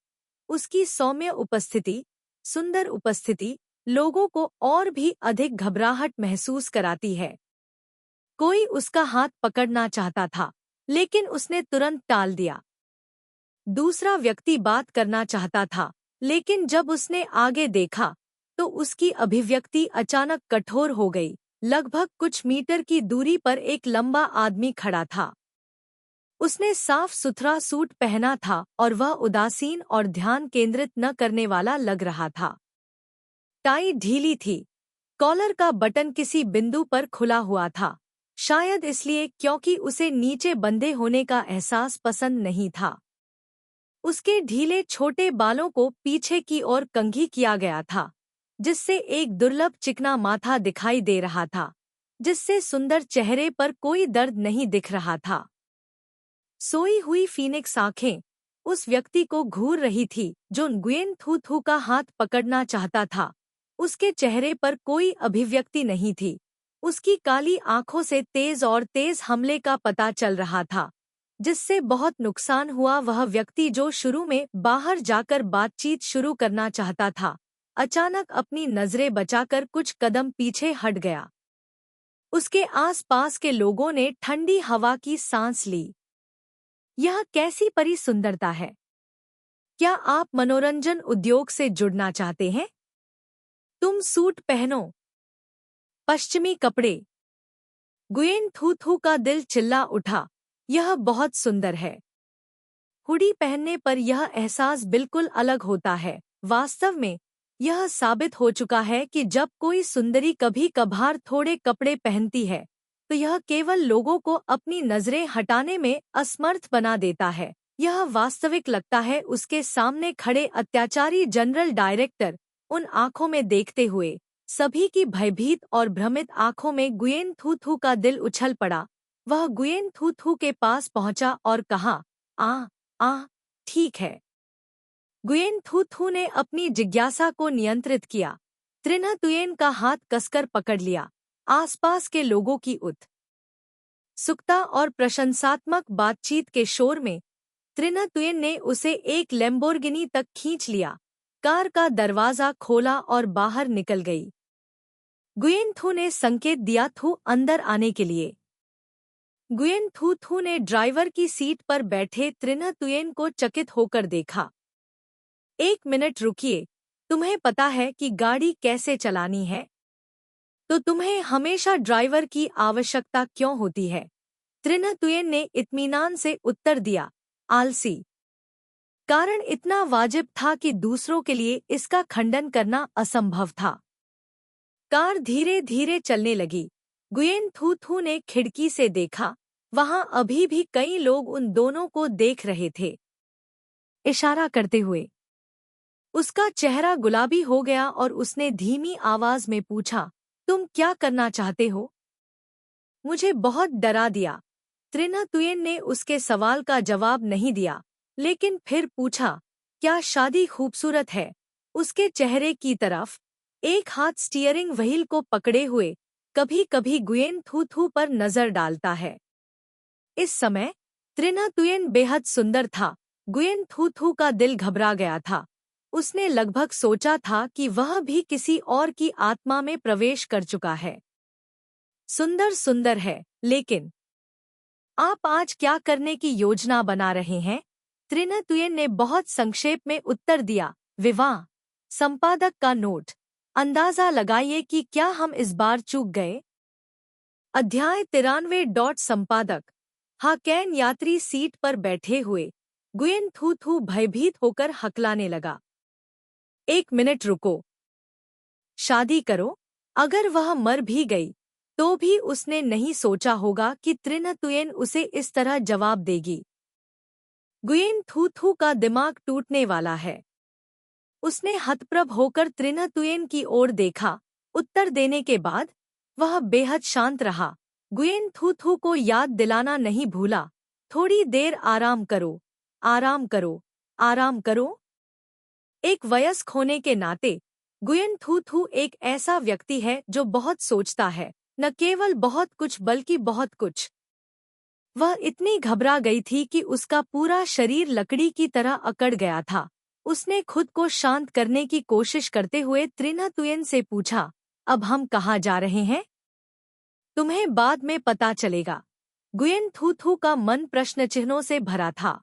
उसकी सौम्य उपस्थिति, सुंदर उपस्थिति लोगों को और भी अधिक घबराहट महसूस कराती है। कोई उसका हाथ पकड़ना चाहता था, लेकिन उसने तुरंत टाल दिया। दूसरा व्यक्ति बात करना चाहता था, लेकिन जब उसने आगे देखा तो उसकी अभिव्यक्ति अचानक कठोर हो गई। लगभग कुछ मीटर की दूरी पर एक लंबा आदमी खड़ा था। उसने साफ सुथरा सूट पहना था और वह उदासीन और ध्यान केंद्रित न करने वाला लग रहा था। टाई ढीली थी, कॉलर का बटन किसी बिंदु पर खुला हुआ था, शायद इसलिए क्योंकि उसे नीचे बंधे होने का एहसास पसंद नहीं था। उसके ढीले छोटे बालों को पीछे की ओर कंघी किया गया था, जिससे एक दुर्लभ चिकना माथा दिखाई दे रहा था, जिससे सुंदर चेहरे पर कोई दर्द नहीं दिख रहा था। सोई हुई फीनिक्स आंखें उस व्यक्ति को घूर रही थी जो गुयेन थू थू का हाथ पकड़ना चाहता था। उसके चेहरे पर कोई अभिव्यक्ति नहीं थी। उसकी काली आंखों से तेज और तेज हमले का पता चल रहा था, जिससे बहुत नुकसान हुआ। वह व्यक्ति जो शुरू में बाहर जाकर बातचीत शुरू करना चाहता था, अचानक अपनी नजरें बचाकर कुछ कदम पीछे हट गया। उसके आसपास के लोगों ने ठंडी हवा की सांस ली। यह कैसी परी सुंदरता है। क्या आप मनोरंजन उद्योग से जुड़ना चाहते हैं? तुम सूट पहनो, पश्चिमी कपड़े। गुयेन थू थू का दिल चिल्ला उठा, यह बहुत सुंदर है। हुडी पहनने पर यह एहसास बिल्कुल अलग होता है। वास्तव में यह साबित हो चुका है कि जब कोई सुंदरी कभी कभार थोड़े कपड़े पहनती है तो यह केवल लोगों को अपनी नजरें हटाने में असमर्थ बना देता है। यह वास्तविक लगता है उसके सामने खड़े अत्याचारी जनरल डायरेक्टर उन आंखों में देखते हुए सभी की भयभीत और भ्रमित आंखों में गुयेन थू थू का दिल उछल पड़ा। वह गुयेन थू थू के पास पहुंचा और कहा, आ ठीक है। गुयेन थू थू ने अपनी जिज्ञासा को नियंत्रित किया। त्रिन्ह तुयेन का हाथ कसकर पकड़ लिया। आसपास के लोगों की उत्सुकता और प्रशंसात्मक बातचीत के शोर में त्रिन्ह तुयेन ने उसे एक लैम्बोर्गिनी तक खींच लिया। कार का दरवाजा खोला और बाहर निकल गई। गुयेन थू ने संकेत दिया थू अंदर आने के लिए। गुयेन थू थू ने ड्राइवर की सीट पर बैठे त्रिन्ह तुयेन को चकित होकर देखा। 1 मिनट रुकिए, तुम्हें पता है कि गाड़ी कैसे चलानी है? तो तुम्हें हमेशा ड्राइवर की आवश्यकता क्यों होती है? त्रिन्ह तुयेन ने इत्मीनान से उत्तर दिया, आलसी। कारण इतना वाजिब था कि दूसरों के लिए इसका खंडन करना असंभव था। कार धीरे धीरे चलने लगी। गुयेन थू थू ने खिड़की से देखा, वहां अभी भी कई लोग उन दोनों को देख रहे थे। इशारा करते हुए उसका चेहरा गुलाबी हो गया और उसने धीमी आवाज में पूछा, तुम क्या करना चाहते हो? मुझे बहुत डरा दिया। त्रिन्ह तुयेन ने उसके सवाल का जवाब नहीं दिया, लेकिन फिर पूछा, क्या शादी खूबसूरत है? उसके चेहरे की तरफ एक हाथ स्टीयरिंग व्हील को पकड़े हुए कभी कभी गुयेन थू थू पर नजर डालता है। इस समय त्रिन्ह तुयेन बेहद सुंदर था। गुयेन थू थू का दिल घबरा गया था। उसने लगभग सोचा था कि वह भी किसी और की आत्मा में प्रवेश कर चुका है। सुंदर सुंदर है, लेकिन आप आज क्या करने की योजना बना रहे हैं? त्रिन्ह तुयेन ने बहुत संक्षेप में उत्तर दिया, विवाह। संपादक का नोट, अंदाजा लगाइए कि क्या हम इस बार चूक गए। अध्याय 93 संपादक। हाकैन यात्री सीट पर बैठे हुए गुयेन थू थू भयभीत होकर हकलाने लगा। 1 मिनट रुको। शादी करो? अगर वह मर भी गई तो भी उसने नहीं सोचा होगा कि त्रिन्ह तुयेन उसे इस तरह जवाब देगी। गुयेन थू थू का दिमाग टूटने वाला है। उसने हतप्रभ होकर त्रिन्ह तुयेन की ओर देखा। उत्तर देने के बाद वह बेहद शांत रहा। गुयेन थू थू को याद दिलाना नहीं भूला, थोड़ी देर आराम करो, आराम करो, आराम करो। एक वयस्क होने के नाते गुयेन थू थू एक ऐसा व्यक्ति है जो बहुत सोचता है, न केवल बहुत कुछ बल्कि बहुत कुछ। वह इतनी घबरा गई थी कि उसका पूरा शरीर लकड़ी की तरह अकड़ गया था। उसने खुद को शांत करने की कोशिश करते हुए त्रिन्ह तुयेन से पूछा, अब हम कहाँ जा रहे हैं? तुम्हें बाद में पता चलेगा। गुयेन थू थू का मन प्रश्न चिन्हों से भरा था।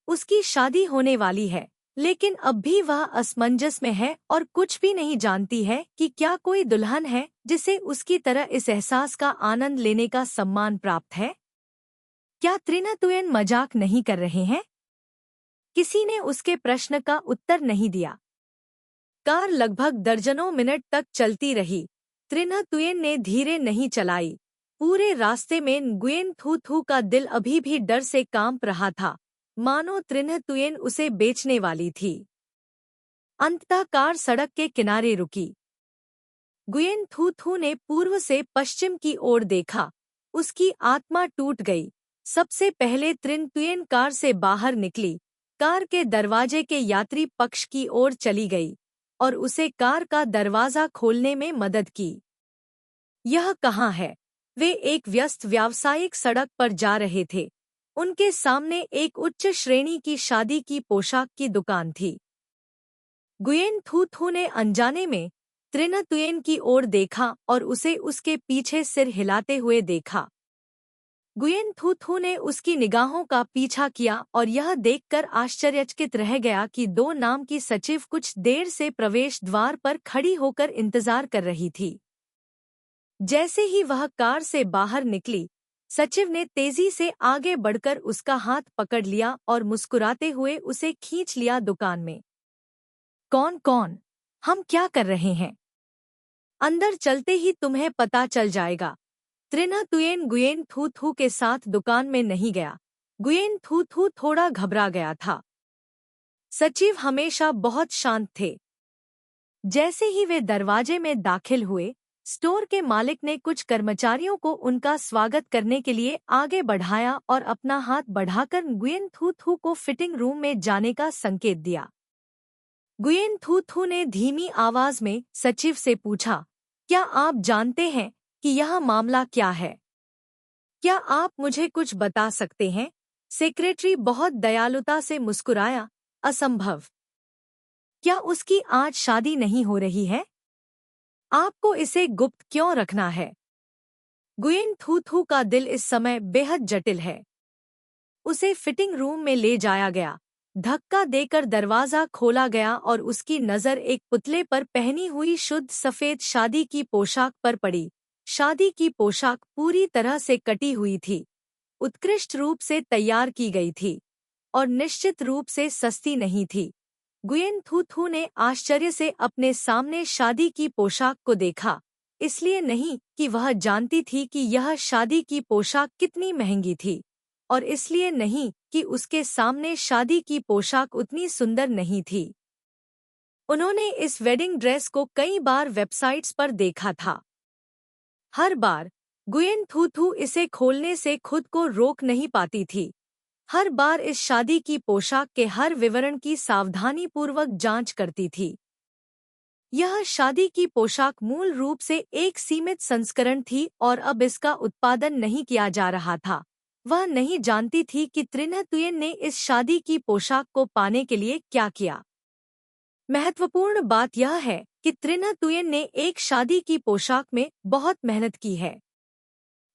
उसकी शादी होने वाली है, लेकिन अब भी वह असमंजस में है और कुछ भी नहीं जानती है कि क्या कोई दुल्हन है जिसे उसकी तरह इस एहसास का आनंद लेने का सम्मान प्राप्त है। क्या त्रिन्ह तुयेन मजाक नहीं कर रहे हैं? किसी ने उसके प्रश्न का उत्तर नहीं दिया। कार लगभग दर्जनों मिनट तक चलती रही। त्रिन्ह तुयेन ने धीरे नहीं चलाई। पूरे रास्ते में गुयेन थू थू का दिल अभी भी डर से कांप रहा था, मानो त्रिन्ह तुयेन उसे बेचने वाली थी। अंततः कार सड़क के किनारे रुकी। गुयेन थू थू ने पूर्व से पश्चिम की ओर देखा। उसकी आत्मा टूट गई। सबसे पहले त्रिन्ह तुयेन कार से बाहर निकली, कार के दरवाजे के यात्री पक्ष की ओर चली गई और उसे कार का दरवाजा खोलने में मदद की। यह कहाँ है? वे एक व्यस्त व्यावसायिक सड़क पर जा रहे थे। उनके सामने एक उच्च श्रेणी की शादी की पोशाक की दुकान थी। गुयेन थू थू ने अनजाने में त्रिन्ह तुयेन की ओर देखा और उसे उसके पीछे सिर हिलाते हुए देखा। गुयेन थू थू ने उसकी निगाहों का पीछा किया और यह देखकर आश्चर्यचकित रह गया कि 2 नाम की सचिव कुछ देर से प्रवेश द्वार पर खड़ी होकर इंतजार कर रही थी। जैसे ही वह कार से बाहर निकली, सचिव ने तेजी से आगे बढ़कर उसका हाथ पकड़ लिया और मुस्कुराते हुए उसे खींच लिया दुकान में। कौन कौन? हम क्या कर रहे हैं? अंदर चलते ही तुम्हें पता चल जाएगा। त्रिना तुयेन गुयेन थू थू के साथ दुकान में नहीं गया। गुयेन थू थू थोड़ा घबरा गया था। सचिव हमेशा बहुत शांत थे। जैसे ही वे दरवाजे में दाखिल हुए, स्टोर के मालिक ने कुछ कर्मचारियों को उनका स्वागत करने के लिए आगे बढ़ाया और अपना हाथ बढ़ाकर गुयेन थू थू को फिटिंग रूम में जाने का संकेत दिया। गुयेन थू थू ने धीमी आवाज में सचिव से पूछा, क्या आप जानते हैं कि यह मामला क्या है? क्या आप मुझे कुछ बता सकते हैं? सेक्रेटरी बहुत दयालुता से मुस्कुराया, असंभव। क्या उसकी आज शादी नहीं हो रही है? आपको इसे गुप्त क्यों रखना है? गुयेन थू थू का दिल इस समय बेहद जटिल है। उसे फिटिंग रूम में ले जाया गया, धक्का देकर दरवाजा खोला गया और उसकी नज़र एक पुतले पर पहनी हुई शुद्ध सफ़ेद शादी की पोशाक पर पड़ी। शादी की पोशाक पूरी तरह से कटी हुई थी, उत्कृष्ट रूप से तैयार की गई थी और निश्चित रूप से सस्ती नहीं थी। गुयेन थू थू ने आश्चर्य से अपने सामने शादी की पोशाक को देखा, इसलिए नहीं कि वह जानती थी कि यह शादी की पोशाक कितनी महंगी थी, और इसलिए नहीं कि उसके सामने शादी की पोशाक उतनी सुंदर नहीं थी। उन्होंने इस वेडिंग ड्रेस को कई बार वेबसाइट्स पर देखा था। हर बार गुयेन थू थू इसे खोलने से खुद को रोक नहीं पाती थी। हर बार इस शादी की पोशाक के हर विवरण की सावधानीपूर्वक जांच करती थी। यह शादी की पोशाक मूल रूप से एक सीमित संस्करण थी और अब इसका उत्पादन नहीं किया जा रहा था। वह नहीं जानती थी कि त्रिना तुयेन ने इस शादी की पोशाक को पाने के लिए क्या किया। महत्वपूर्ण बात यह है कि त्रिना तुयेन ने एक शादी की पोशाक में बहुत मेहनत की है।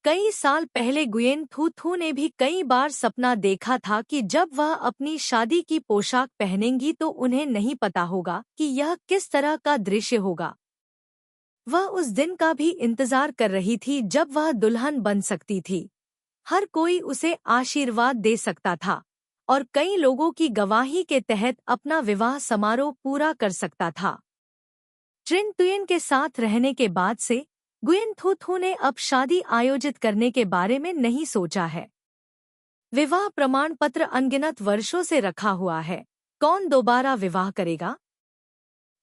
कई साल पहले गुयेन थू थू ने भी कई बार सपना देखा था कि जब वह अपनी शादी की पोशाक पहनेंगी तो उन्हें नहीं पता होगा कि यह किस तरह का दृश्य होगा। वह उस दिन का भी इंतजार कर रही थी जब वह दुल्हन बन सकती थी। हर कोई उसे आशीर्वाद दे सकता था और कई लोगों की गवाही के तहत अपना विवाह समारोह पूरा कर सकता था। ट्रिन तुयेन के साथ रहने के बाद से गुयेन थू थू ने अब शादी आयोजित करने के बारे में नहीं सोचा है। विवाह प्रमाण पत्र अनगिनत वर्षों से रखा हुआ है। कौन दोबारा विवाह करेगा?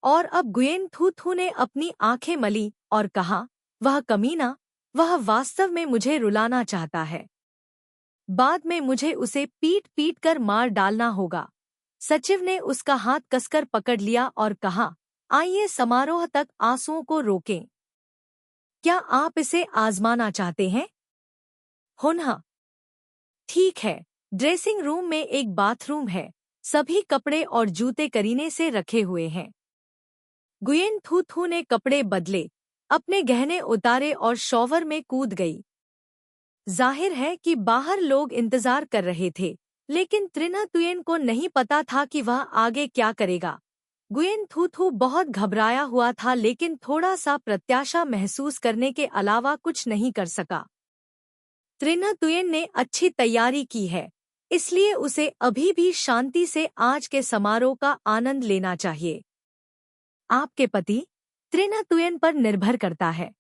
और अब गुयेन थू थू ने अपनी आंखें मली और कहा, वह कमीना, वह वास्तव में मुझे रुलाना चाहता है। बाद में मुझे उसे पीट पीट कर मार डालना होगा। सचिव ने उसका हाथ कसकर पकड़ लिया और कहा, आइए समारोह तक आंसुओं को रोकें। क्या आप इसे आजमाना चाहते हैं? हुन्हा। ठीक है। ड्रेसिंग रूम में एक बाथरूम है। सभी कपड़े और जूते करीने से रखे हुए हैं। गुयेन थू थू ने कपड़े बदले, अपने गहने उतारे और शॉवर में कूद गई। जाहिर है कि बाहर लोग इंतजार कर रहे थे, लेकिन त्रिना तुयेन को नहीं पता था कि वह आगे क्या करेगा। गुयेन थू थू बहुत घबराया हुआ था लेकिन थोड़ा सा प्रत्याशा महसूस करने के अलावा कुछ नहीं कर सका। त्रिना तुयेन ने अच्छी तैयारी की है, इसलिए उसे अभी भी शांति से आज के समारोह का आनंद लेना चाहिए। आपके पति त्रिना तुयेन पर निर्भर करता है।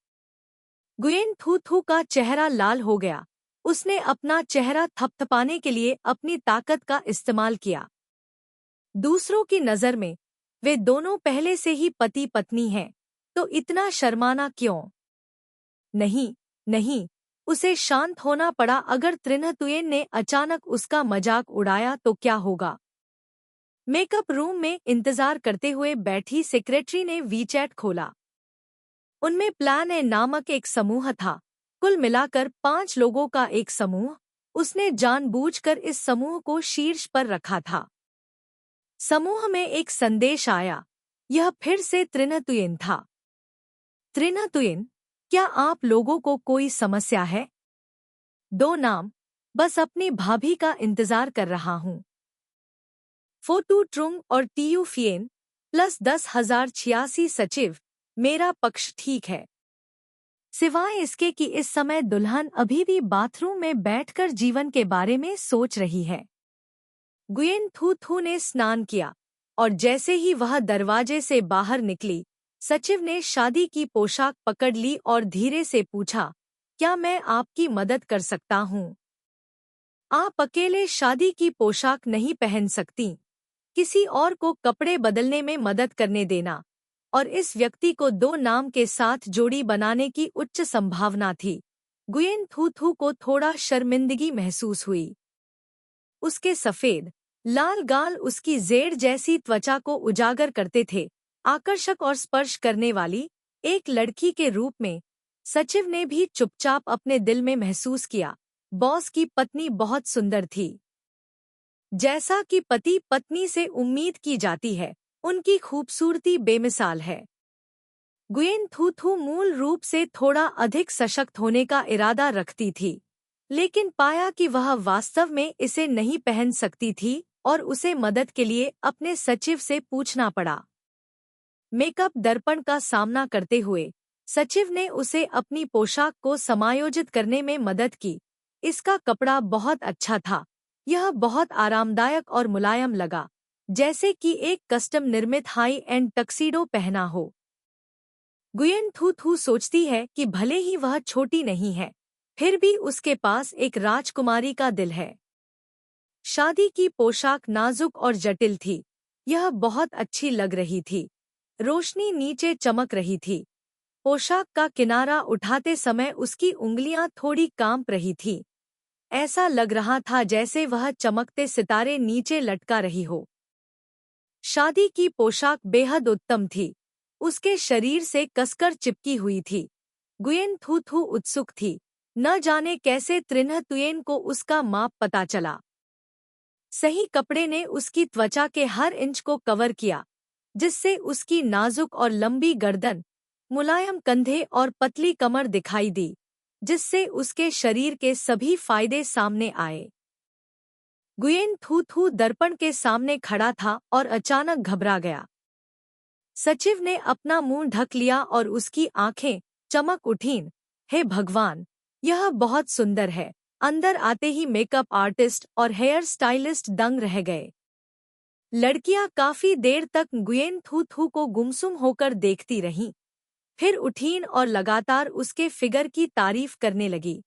गुयेन थू थू का चेहरा लाल हो गया। उसने अपना चेहरा थपथपाने के लिए अपनी ताकत का इस्तेमाल किया। दूसरों की नज़र में वे दोनों पहले से ही पति पत्नी हैं, तो इतना शर्माना क्यों? नहीं, नहीं, उसे शांत होना पड़ा। अगर त्रिना तुयेन ने अचानक उसका मजाक उड़ाया तो क्या होगा? मेकअप रूम में इंतजार करते हुए बैठी सेक्रेटरी ने वीचैट खोला। उनमें प्लान ए नामक एक समूह था, कुल मिलाकर 5 लोगों का एक समूह। उसने जानबूझकर इस समूह को शीर्ष पर रखा था। समूह में एक संदेश आया। यह फिर से त्रिना तुयेन था। त्रिना तुयेन, क्या आप लोगों को कोई समस्या है? 2 नाम, बस अपनी भाभी का इंतजार कर रहा हूँ। फोटू ट्रुंग और टीयू फियेन प्लस 10,086 सचिव, मेरा पक्ष ठीक है। सिवाय इसके कि इस समय दुल्हन अभी भी बाथरूम में बैठकर जीवन के बारे में सोच रही है। गुयेन थू थू ने स्नान किया और जैसे ही वह दरवाजे से बाहर निकली, सचिव ने शादी की पोशाक पकड़ ली और धीरे से पूछा, क्या मैं आपकी मदद कर सकता हूँ? आप अकेले शादी की पोशाक नहीं पहन सकती। किसी और को कपड़े बदलने में मदद करने देना। और इस व्यक्ति को 2 नाम के साथ जोड़ी बनाने की उच्च संभावना थी। गुयेन थू थू को थोड़ा शर्मिंदगी महसूस हुई। उसके सफेद, लाल गाल उसकी जेड़ जैसी त्वचा को उजागर करते थे। आकर्षक और स्पर्श करने वाली एक लड़की के रूप में सचिव ने भी चुपचाप अपने दिल में महसूस किया, बॉस की पत्नी बहुत सुंदर थी। जैसा कि पति पत्नी से उम्मीद की जाती है, उनकी खूबसूरती बेमिसाल है। गुयेन थू थू मूल रूप से थोड़ा अधिक सशक्त होने का इरादा रखती थी, लेकिन पाया कि वह वास्तव में इसे नहीं पहन सकती थी और उसे मदद के लिए अपने सचिव से पूछना पड़ा। मेकअप दर्पण का सामना करते हुए सचिव ने उसे अपनी पोशाक को समायोजित करने में मदद की। इसका कपड़ा बहुत अच्छा था। यह बहुत आरामदायक और मुलायम लगा, जैसे कि एक कस्टम निर्मित हाई एंड टक्सीडो पहना हो। गुयेन थू थू सोचती है कि भले ही वह छोटी नहीं है, फिर भी उसके पास एक राजकुमारी का दिल है। शादी की पोशाक नाजुक और जटिल थी। यह बहुत अच्छी लग रही थी। रोशनी नीचे चमक रही थी। पोशाक का किनारा उठाते समय उसकी उंगलियां थोड़ी कांप रही थी। ऐसा लग रहा था जैसे वह चमकते सितारे नीचे लटका रही हो। शादी की पोशाक बेहद उत्तम थी। उसके शरीर से कसकर चिपकी हुई थी। गुयेन थू थू उत्सुक थी। न जाने कैसे त्रिन्ह तुयेन को उसका माप पता चला। सही कपड़े ने उसकी त्वचा के हर इंच को कवर किया, जिससे उसकी नाजुक और लंबी गर्दन, मुलायम कंधे और पतली कमर दिखाई दी, जिससे उसके शरीर के सभी फायदे सामने आए। गुयेन थू थू दर्पण के सामने खड़ा था और अचानक घबरा गया। सचिव ने अपना मुंह ढक लिया और उसकी आंखें चमक उठीं। हे भगवान, यह बहुत सुंदर है। अंदर आते ही मेकअप आर्टिस्ट और हेयर स्टाइलिस्ट दंग रह गए। लड़कियां काफी देर तक गुयेन थू थू को गुमसुम होकर देखती रहीं, फिर उठीं और लगातार उसके फिगर की तारीफ करने लगी।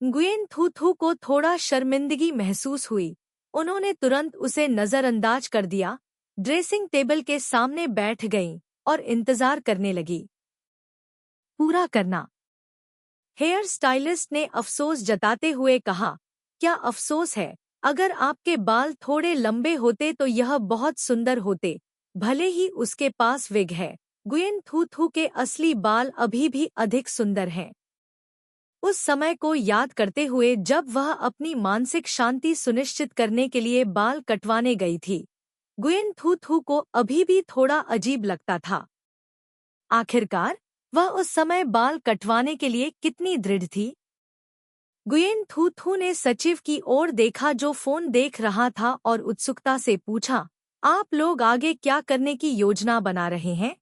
गुयेन थू थू को थोड़ा शर्मिंदगी महसूस हुई। उन्होंने तुरंत उसे नजरअंदाज कर दिया, ड्रेसिंग टेबल के सामने बैठ गईं और इंतजार करने लगी। पूरा करना। हेयर स्टाइलिस्ट ने अफसोस जताते हुए कहा, क्या अफसोस है? अगर आपके बाल थोड़े लंबे होते तो यह बहुत सुंदर होते, भले ही उसके पास विग है। गुयेन थू थू के असली बाल अभी भी अधिक सुंदर हैं। उस समय को याद करते हुए जब वह अपनी मानसिक शांति सुनिश्चित करने के लिए बाल कटवाने गई थी, गुयेन थू थू को अभी भी थोड़ा अजीब लगता था। आखिरकार वह उस समय बाल कटवाने के लिए कितनी दृढ़ थी। गुयेन थू थू ने सचिव की ओर देखा जो फोन देख रहा था और उत्सुकता से पूछा, आप लोग आगे क्या करने की योजना बना रहे हैं?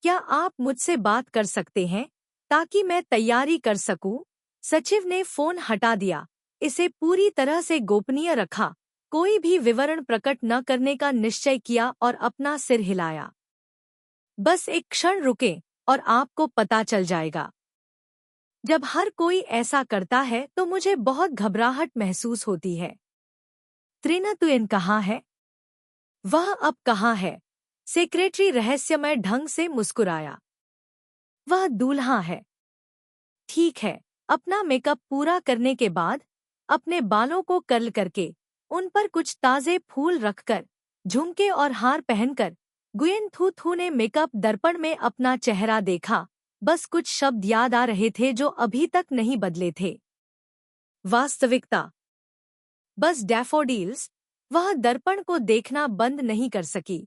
क्या आप मुझसे बात कर सकते हैं ताकि मैं तैयारी कर सकूं? सचिव ने फोन हटा दिया। इसे पूरी तरह से गोपनीय रखा, कोई भी विवरण प्रकट न करने का निश्चय किया और अपना सिर हिलाया। बस एक क्षण रुके और आपको पता चल जाएगा। जब हर कोई ऐसा करता है तो मुझे बहुत घबराहट महसूस होती है। त्रिन्ह तुयेन कहाँ है? वह अब कहाँ है? सेक्रेटरी रहस्यमय ढंग से मुस्कुराया। वह दूल्हा है। ठीक है। अपना मेकअप पूरा करने के बाद अपने बालों को कर्ल करके उन पर कुछ ताजे फूल रखकर, झुमके और हार पहनकर गुयेन थू थू ने मेकअप दर्पण में अपना चेहरा देखा। बस कुछ शब्द याद आ रहे थे जो अभी तक नहीं बदले थे। वास्तविकता। बस डैफोडिल्स। वह दर्पण को देखना बंद नहीं कर सकी।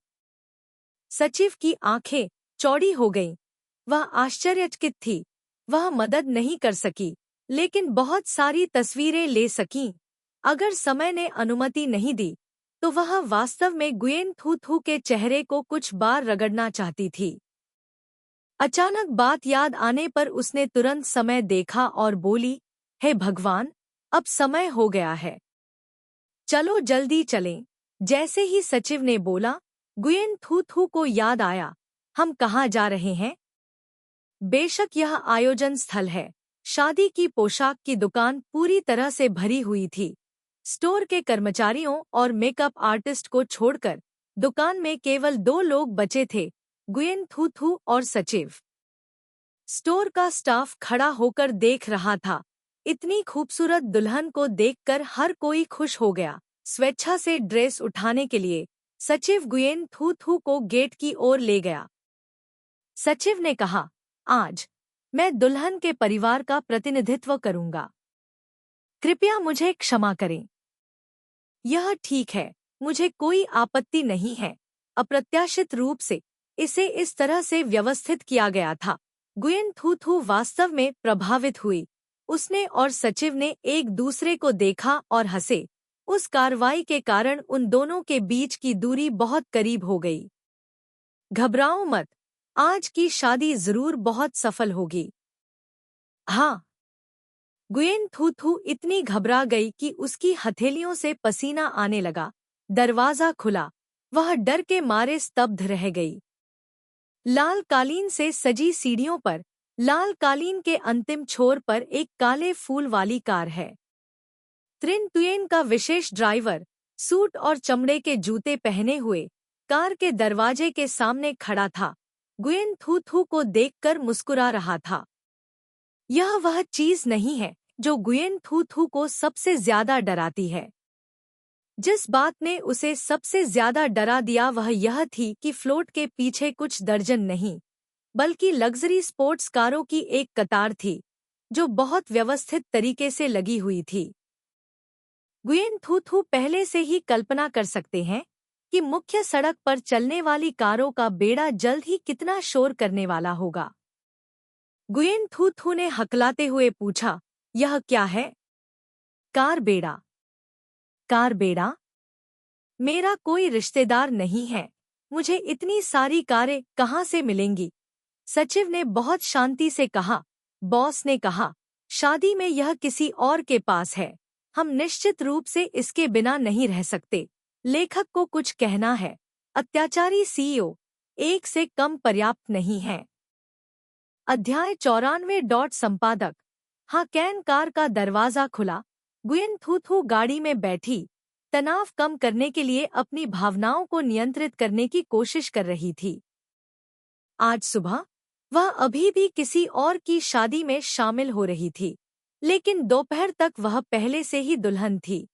सचिव की आंखें चौड़ी हो गईं। वह आश्चर्यचकित थी। वह मदद नहीं कर सकी, लेकिन बहुत सारी तस्वीरें ले सकीं। अगर समय ने अनुमति नहीं दी तो वह वास्तव में गुयेन थू थू के चेहरे को कुछ बार रगड़ना चाहती थी। अचानक बात याद आने पर उसने तुरंत समय देखा और बोली, हे भगवान, अब समय हो गया है। चलो जल्दी चलें। जैसे ही सचिव ने बोला, गुयेन थू थू को याद आया, हम कहाँ जा रहे हैं? बेशक यह आयोजन स्थल है। शादी की पोशाक की दुकान पूरी तरह से भरी हुई थी। स्टोर के कर्मचारियों और मेकअप आर्टिस्ट को छोड़कर दुकान में केवल 2 लोग बचे थे, गुयेन थू थू और सचिव। स्टोर का स्टाफ खड़ा होकर देख रहा था। इतनी खूबसूरत दुल्हन को देखकर हर कोई खुश हो गया। स्वेच्छा से ड्रेस उठाने के लिए सचिव गुयेन थू थू को गेट की ओर ले गया। सचिव ने कहा, आज मैं दुल्हन के परिवार का प्रतिनिधित्व करूंगा। कृपया मुझे क्षमा करें। यह ठीक है, मुझे कोई आपत्ति नहीं है। अप्रत्याशित रूप से इसे इस तरह से व्यवस्थित किया गया था। गुयेन थू थू वास्तव में प्रभावित हुई। उसने और सचिव ने एक दूसरे को देखा और हंसे। उस कार्रवाई के कारण उन दोनों के बीच की दूरी बहुत करीब हो गई। घबराओ मत, आज की शादी जरूर बहुत सफल होगी। हाँ। गुयेन थू थू इतनी घबरा गई कि उसकी हथेलियों से पसीना आने लगा। दरवाजा खुला। वह डर के मारे स्तब्ध रह गई। लाल कालीन से सजी सीढ़ियों पर, लाल कालीन के अंतिम छोर पर एक काले फूल वाली कार है। त्रिन तुयेन का विशेष ड्राइवर, सूट और चमड़े के जूते पहने हुए, कार के दरवाजे के सामने खड़ा था। गुयेन थू थू को देखकर मुस्कुरा रहा था। यह वह चीज नहीं है जो गुयेन थू थू को सबसे ज्यादा डराती है। जिस बात ने उसे सबसे ज्यादा डरा दिया वह यह थी कि फ्लोट के पीछे कुछ दर्जन नहीं, बल्कि लग्जरी स्पोर्ट्स कारों की एक कतार थी, जो बहुत व्यवस्थित तरीके से लगी हुई थी। गुयेन थू थू पहले से ही कल्पना कर सकते हैं कि मुख्य सड़क पर चलने वाली कारों का बेड़ा जल्द ही कितना शोर करने वाला होगा। गुयेन थू थू ने हकलाते हुए पूछा, यह क्या है? कार बेड़ा। कार बेड़ा? मेरा कोई रिश्तेदार नहीं है, मुझे इतनी सारी कारें कहाँ से मिलेंगी? सचिव ने बहुत शांति से कहा। बॉस ने कहा, शादी में यह किसी और के पास है, हम निश्चित रूप से इसके बिना नहीं रह सकते। लेखक को कुछ कहना है, अत्याचारी सीईओ, एक से कम पर्याप्त नहीं है। अध्याय 94 संपादक। हाँ। कैन कार का दरवाजा खुला। गुयेन थू थू गाड़ी में बैठी, तनाव कम करने के लिए अपनी भावनाओं को नियंत्रित करने की कोशिश कर रही थी। आज सुबह वह अभी भी किसी और की शादी में शामिल हो रही थी, लेकिन दोपहर तक वह पहले से ही दुल्हन थी।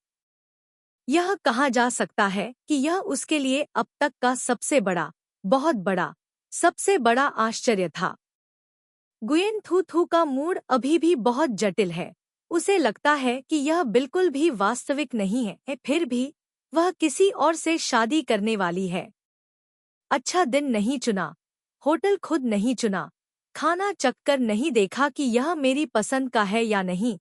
यह कहा जा सकता है कि यह उसके लिए अब तक का सबसे बड़ा, बहुत बड़ा, सबसे बड़ा आश्चर्य था। गुयेन थू थू का मूड अभी भी बहुत जटिल है। उसे लगता है कि यह बिल्कुल भी वास्तविक नहीं है, फिर भी वह किसी और से शादी करने वाली है। अच्छा दिन नहीं चुना, होटल खुद नहीं चुना, खाना चखकर नहीं देखा कि यह मेरी पसंद का है या नहीं,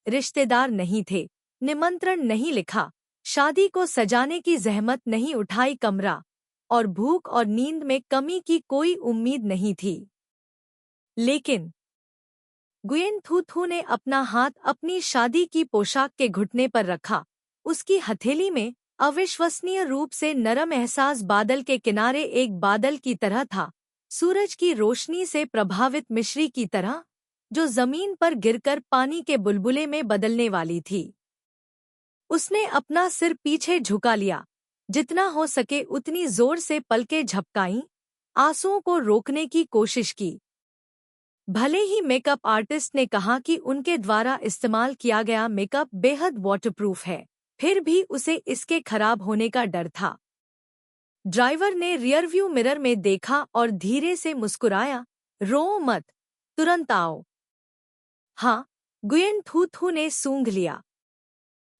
रिश्तेदार नहीं थे, निमंत्रण नहीं लिखा, शादी को सजाने की जहमत नहीं उठाई, कमरा और भूख और नींद में कमी की कोई उम्मीद नहीं थी। लेकिन गुयेन थू थू ने अपना हाथ अपनी शादी की पोशाक के घुटने पर रखा। उसकी हथेली में अविश्वसनीय रूप से नरम एहसास बादल के किनारे एक बादल की तरह था, सूरज की रोशनी से प्रभावित मिश्री की तरह, जो जमीन पर गिरकर पानी के बुलबुले में बदलने वाली थी। उसने अपना सिर पीछे झुका लिया, जितना हो सके उतनी जोर से पलकें झपकाईं, आंसुओं को रोकने की कोशिश की। भले ही मेकअप आर्टिस्ट ने कहा कि उनके द्वारा इस्तेमाल किया गया मेकअप बेहद वाटरप्रूफ है, फिर भी उसे इसके खराब होने का डर था। ड्राइवर ने रियरव्यू मिरर में देखा और धीरे से मुस्कुराया, रो मत, तुरंत आओ। हाँ, गुयेन थू थू ने सूंघ लिया।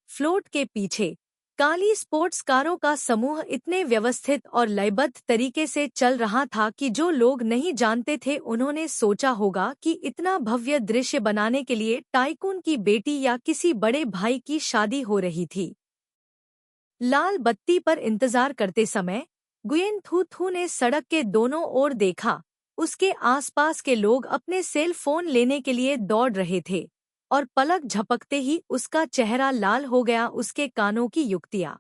फ्लोट के पीछे काली स्पोर्ट्स कारों का समूह इतने व्यवस्थित और लयबद्ध तरीके से चल रहा था कि जो लोग नहीं जानते थे उन्होंने सोचा होगा कि इतना भव्य दृश्य बनाने के लिए टाइकून की बेटी या किसी बड़े भाई की शादी हो रही थी। लाल बत्ती पर इंतजार करते समय गुयेन थू थू ने सड़क के दोनों ओर देखा। उसके आसपास के लोग अपने सेल फोन लेने के लिए दौड़ रहे थे और पलक झपकते ही उसका चेहरा लाल हो गया। उसके कानों की युक्तियां,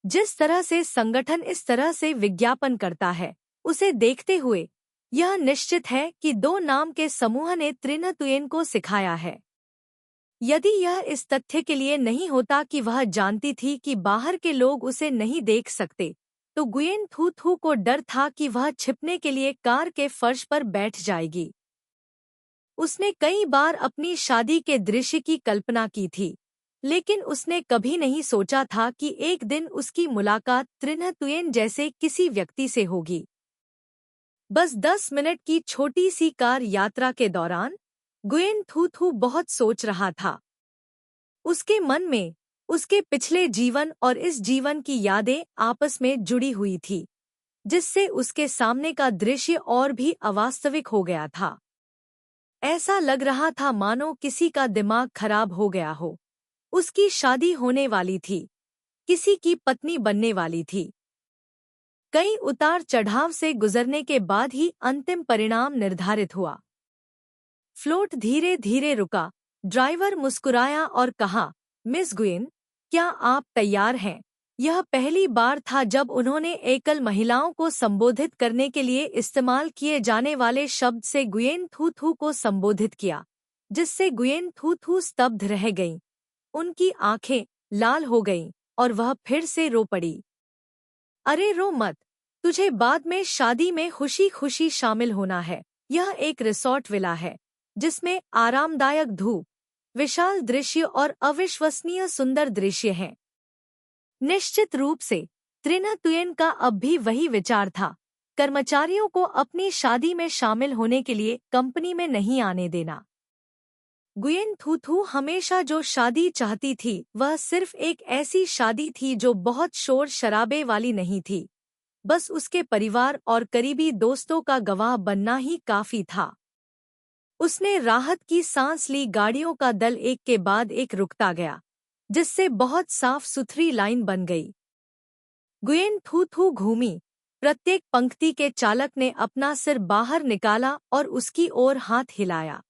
जिस तरह से संगठन इस तरह से विज्ञापन करता है, उसे देखते हुए यह निश्चित है कि दो नाम के समूह ने त्रिन तुयेन को सिखाया है। यदि यह इस तथ्य के लिए नहीं होता कि वह जानती थी कि बाहर के लोग उसे नहीं देख सकते, तो गुयेन थू थू को डर था कि वह छिपने के लिए कार के फर्श पर बैठ जाएगी। उसने कई बार अपनी शादी के दृश्य की कल्पना की थी, लेकिन उसने कभी नहीं सोचा था कि एक दिन उसकी मुलाकात त्रिन तुयेन जैसे किसी व्यक्ति से होगी। बस 10 मिनट की छोटी सी कार यात्रा के दौरान गुयेन थू थू बहुत सोच रहा था। उसके मन में उसके पिछले जीवन और इस जीवन की यादें आपस में जुड़ी हुई थी, जिससे उसके सामने का दृश्य और भी अवास्तविक हो गया था। ऐसा लग रहा था मानो किसी का दिमाग खराब हो गया हो। उसकी शादी होने वाली थी, किसी की पत्नी बनने वाली थी। कई उतार चढ़ाव से गुजरने के बाद ही अंतिम परिणाम निर्धारित हुआ। फ्लोट धीरे धीरे रुका। ड्राइवर मुस्कुराया और कहा, मिस गुयेन, क्या आप तैयार हैं? यह पहली बार था जब उन्होंने एकल महिलाओं को संबोधित करने के लिए इस्तेमाल किए जाने वाले शब्द से गुयेन थू थू को संबोधित किया, जिससे गुयेन थू थू स्तब्ध रह गईं। उनकी आंखें लाल हो गईं और वह फिर से रो पड़ी। अरे रो मत, तुझे बाद में शादी में खुशी खुशी शामिल होना है। यह एक रिसॉर्ट विला है, जिसमें आरामदायक धूप, विशाल दृश्य और अविश्वसनीय सुंदर दृश्य हैं। निश्चित रूप से त्रिन तुयेन का अब भी वही विचार था, कर्मचारियों को अपनी शादी में शामिल होने के लिए कंपनी में नहीं आने देना। गुयेन थू थू हमेशा जो शादी चाहती थी वह सिर्फ एक ऐसी शादी थी जो बहुत शोर शराबे वाली नहीं थी। बस उसके परिवार और करीबी दोस्तों का गवाह बनना ही काफी था। उसने राहत की सांस ली। गाड़ियों का दल एक के बाद एक रुकता गया, जिससे बहुत साफ सुथरी लाइन बन गई। गुयेन थू थू घूमी। प्रत्येक पंक्ति के चालक ने अपना सिर बाहर निकाला और उसकी ओर हाथ हिलाया।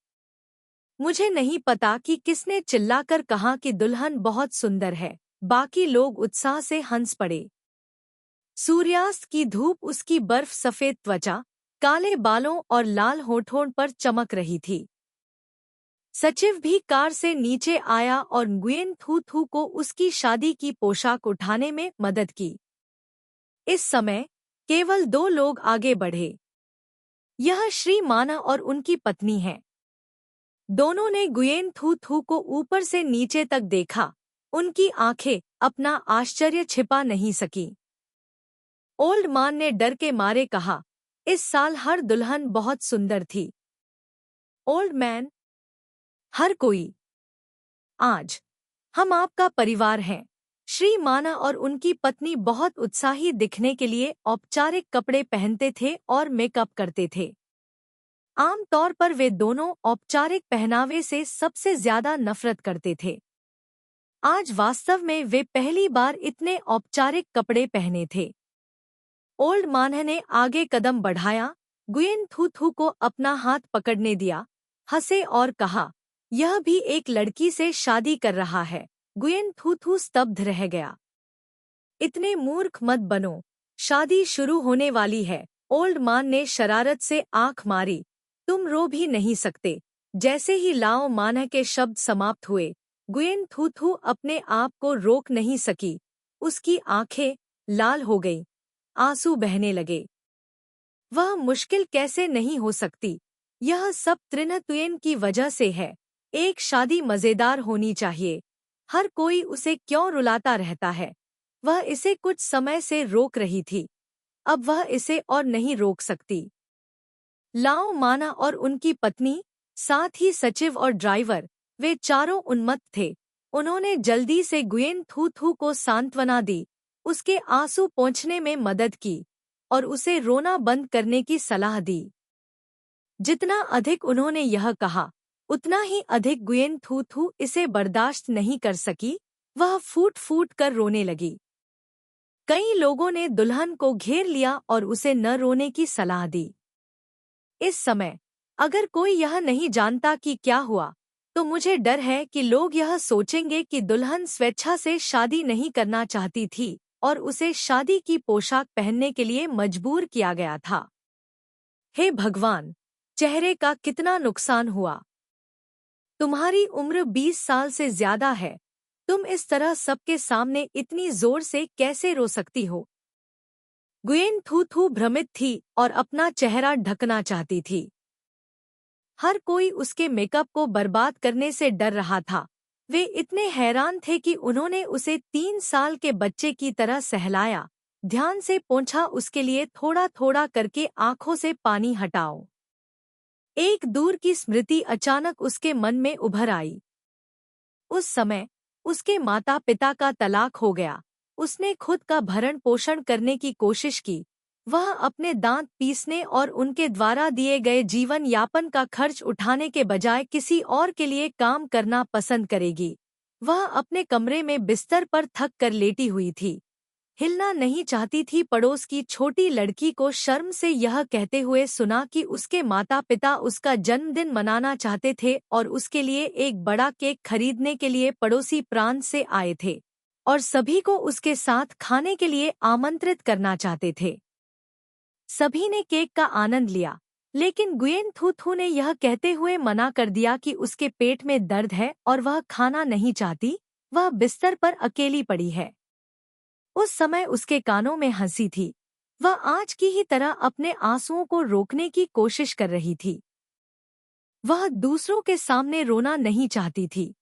मुझे नहीं पता कि किसने चिल्लाकर कहा कि दुल्हन बहुत सुंदर है। बाकी लोग उत्साह से हंस पड़े। सूर्यास्त की धूप उसकी बर्फ सफेद त्वचा, काले बालों और लाल होठों पर चमक रही थी। सचिव भी कार से नीचे आया और गुयेन थू थू को उसकी शादी की पोशाक उठाने में मदद की। इस समय केवल 2 लोग आगे बढ़े। यह श्री माना और उनकी पत्नी हैं। दोनों ने गुयेन थू थू को ऊपर से नीचे तक देखा। उनकी आंखें अपना आश्चर्य छिपा नहीं सकी। ओल्ड मैन ने डर के मारे कहा, इस साल हर दुल्हन बहुत सुंदर थी। ओल्ड मैन, हर कोई। आज हम आपका परिवार हैं। श्री माना और उनकी पत्नी बहुत उत्साही दिखने के लिए औपचारिक कपड़े पहनते थे और मेकअप करते थे। आमतौर पर वे दोनों औपचारिक पहनावे से सबसे ज्यादा नफरत करते थे। आज वास्तव में वे पहली बार इतने औपचारिक कपड़े पहने थे। ओल्ड मैन ने आगे कदम बढ़ाया, गुयेन थू थू को अपना हाथ पकड़ने दिया, हंसे और कहा, यह भी एक लड़की से शादी कर रहा है। गुयेन थू थू स्तब्ध रह गया। इतने मूर्ख मत बनो, शादी शुरू होने वाली है। ओल्ड मैन ने शरारत से आंख मारी, तुम रो भी नहीं सकते। जैसे ही लाओ माना के शब्द समाप्त हुए, गुयेन थू थू अपने आप को रोक नहीं सकी। उसकी आंखें लाल हो गईं, आंसू बहने लगे। वह मुश्किल कैसे नहीं हो सकती? यह सब त्रिन तुयेन की वजह से है। एक शादी मजेदार होनी चाहिए। हर कोई उसे क्यों रुलाता रहता है? वह इसे कुछ समय से रोक रही थी, अब वह इसे और नहीं रोक सकती। लाओ माना और उनकी पत्नी, साथ ही सचिव और ड्राइवर, वे चारों उन्मत्त थे। उन्होंने जल्दी से गुयेन थू थू को सांत्वना दी, उसके आंसू पोंछने में मदद की और उसे रोना बंद करने की सलाह दी। जितना अधिक उन्होंने यह कहा, उतना ही अधिक गुयेन थू थू इसे बर्दाश्त नहीं कर सकी। वह फूट फूट कर रोने लगी। कई लोगों ने दुल्हन को घेर लिया और उसे न रोने की सलाह दी। इस समय अगर कोई यह नहीं जानता कि क्या हुआ, तो मुझे डर है कि लोग यह सोचेंगे कि दुल्हन स्वेच्छा से शादी नहीं करना चाहती थी और उसे शादी की पोशाक पहनने के लिए मजबूर किया गया था। हे भगवान, चेहरे का कितना नुकसान हुआ। तुम्हारी उम्र 20 साल से ज्यादा है, तुम इस तरह सबके सामने इतनी जोर से कैसे रो सकती हो? गुयेन थू थू भ्रमित थी और अपना चेहरा ढकना चाहती थी। हर कोई उसके मेकअप को बर्बाद करने से डर रहा था। वे इतने हैरान थे कि उन्होंने उसे 3 साल के बच्चे की तरह सहलाया, ध्यान से पोंछा, उसके लिए थोड़ा थोड़ा करके आंखों से पानी हटाओ। एक दूर की स्मृति अचानक उसके मन में उभर आई। उस समय उसके माता पिता का तलाक हो गया। उसने खुद का भरण पोषण करने की कोशिश की। वह अपने दांत पीसने और उनके द्वारा दिए गए जीवन यापन का खर्च उठाने के बजाय किसी और के लिए काम करना पसंद करेगी। वह अपने कमरे में बिस्तर पर थक कर लेटी हुई थी, हिलना नहीं चाहती थी। पड़ोस की छोटी लड़की को शर्म से यह कहते हुए सुना कि उसके माता पिता उसका जन्मदिन मनाना चाहते थे और उसके लिए एक बड़ा केक खरीदने के लिए पड़ोसी प्रांत से आए थे और सभी को उसके साथ खाने के लिए आमंत्रित करना चाहते थे। सभी ने केक का आनंद लिया, लेकिन गुयेन थू थू ने यह कहते हुए मना कर दिया कि उसके पेट में दर्द है और वह खाना नहीं चाहती। वह बिस्तर पर अकेली पड़ी है। उस समय उसके कानों में हंसी थी। वह आज की ही तरह अपने आंसुओं को रोकने की कोशिश कर रही थी। वह दूसरों के सामने रोना नहीं चाहती थी।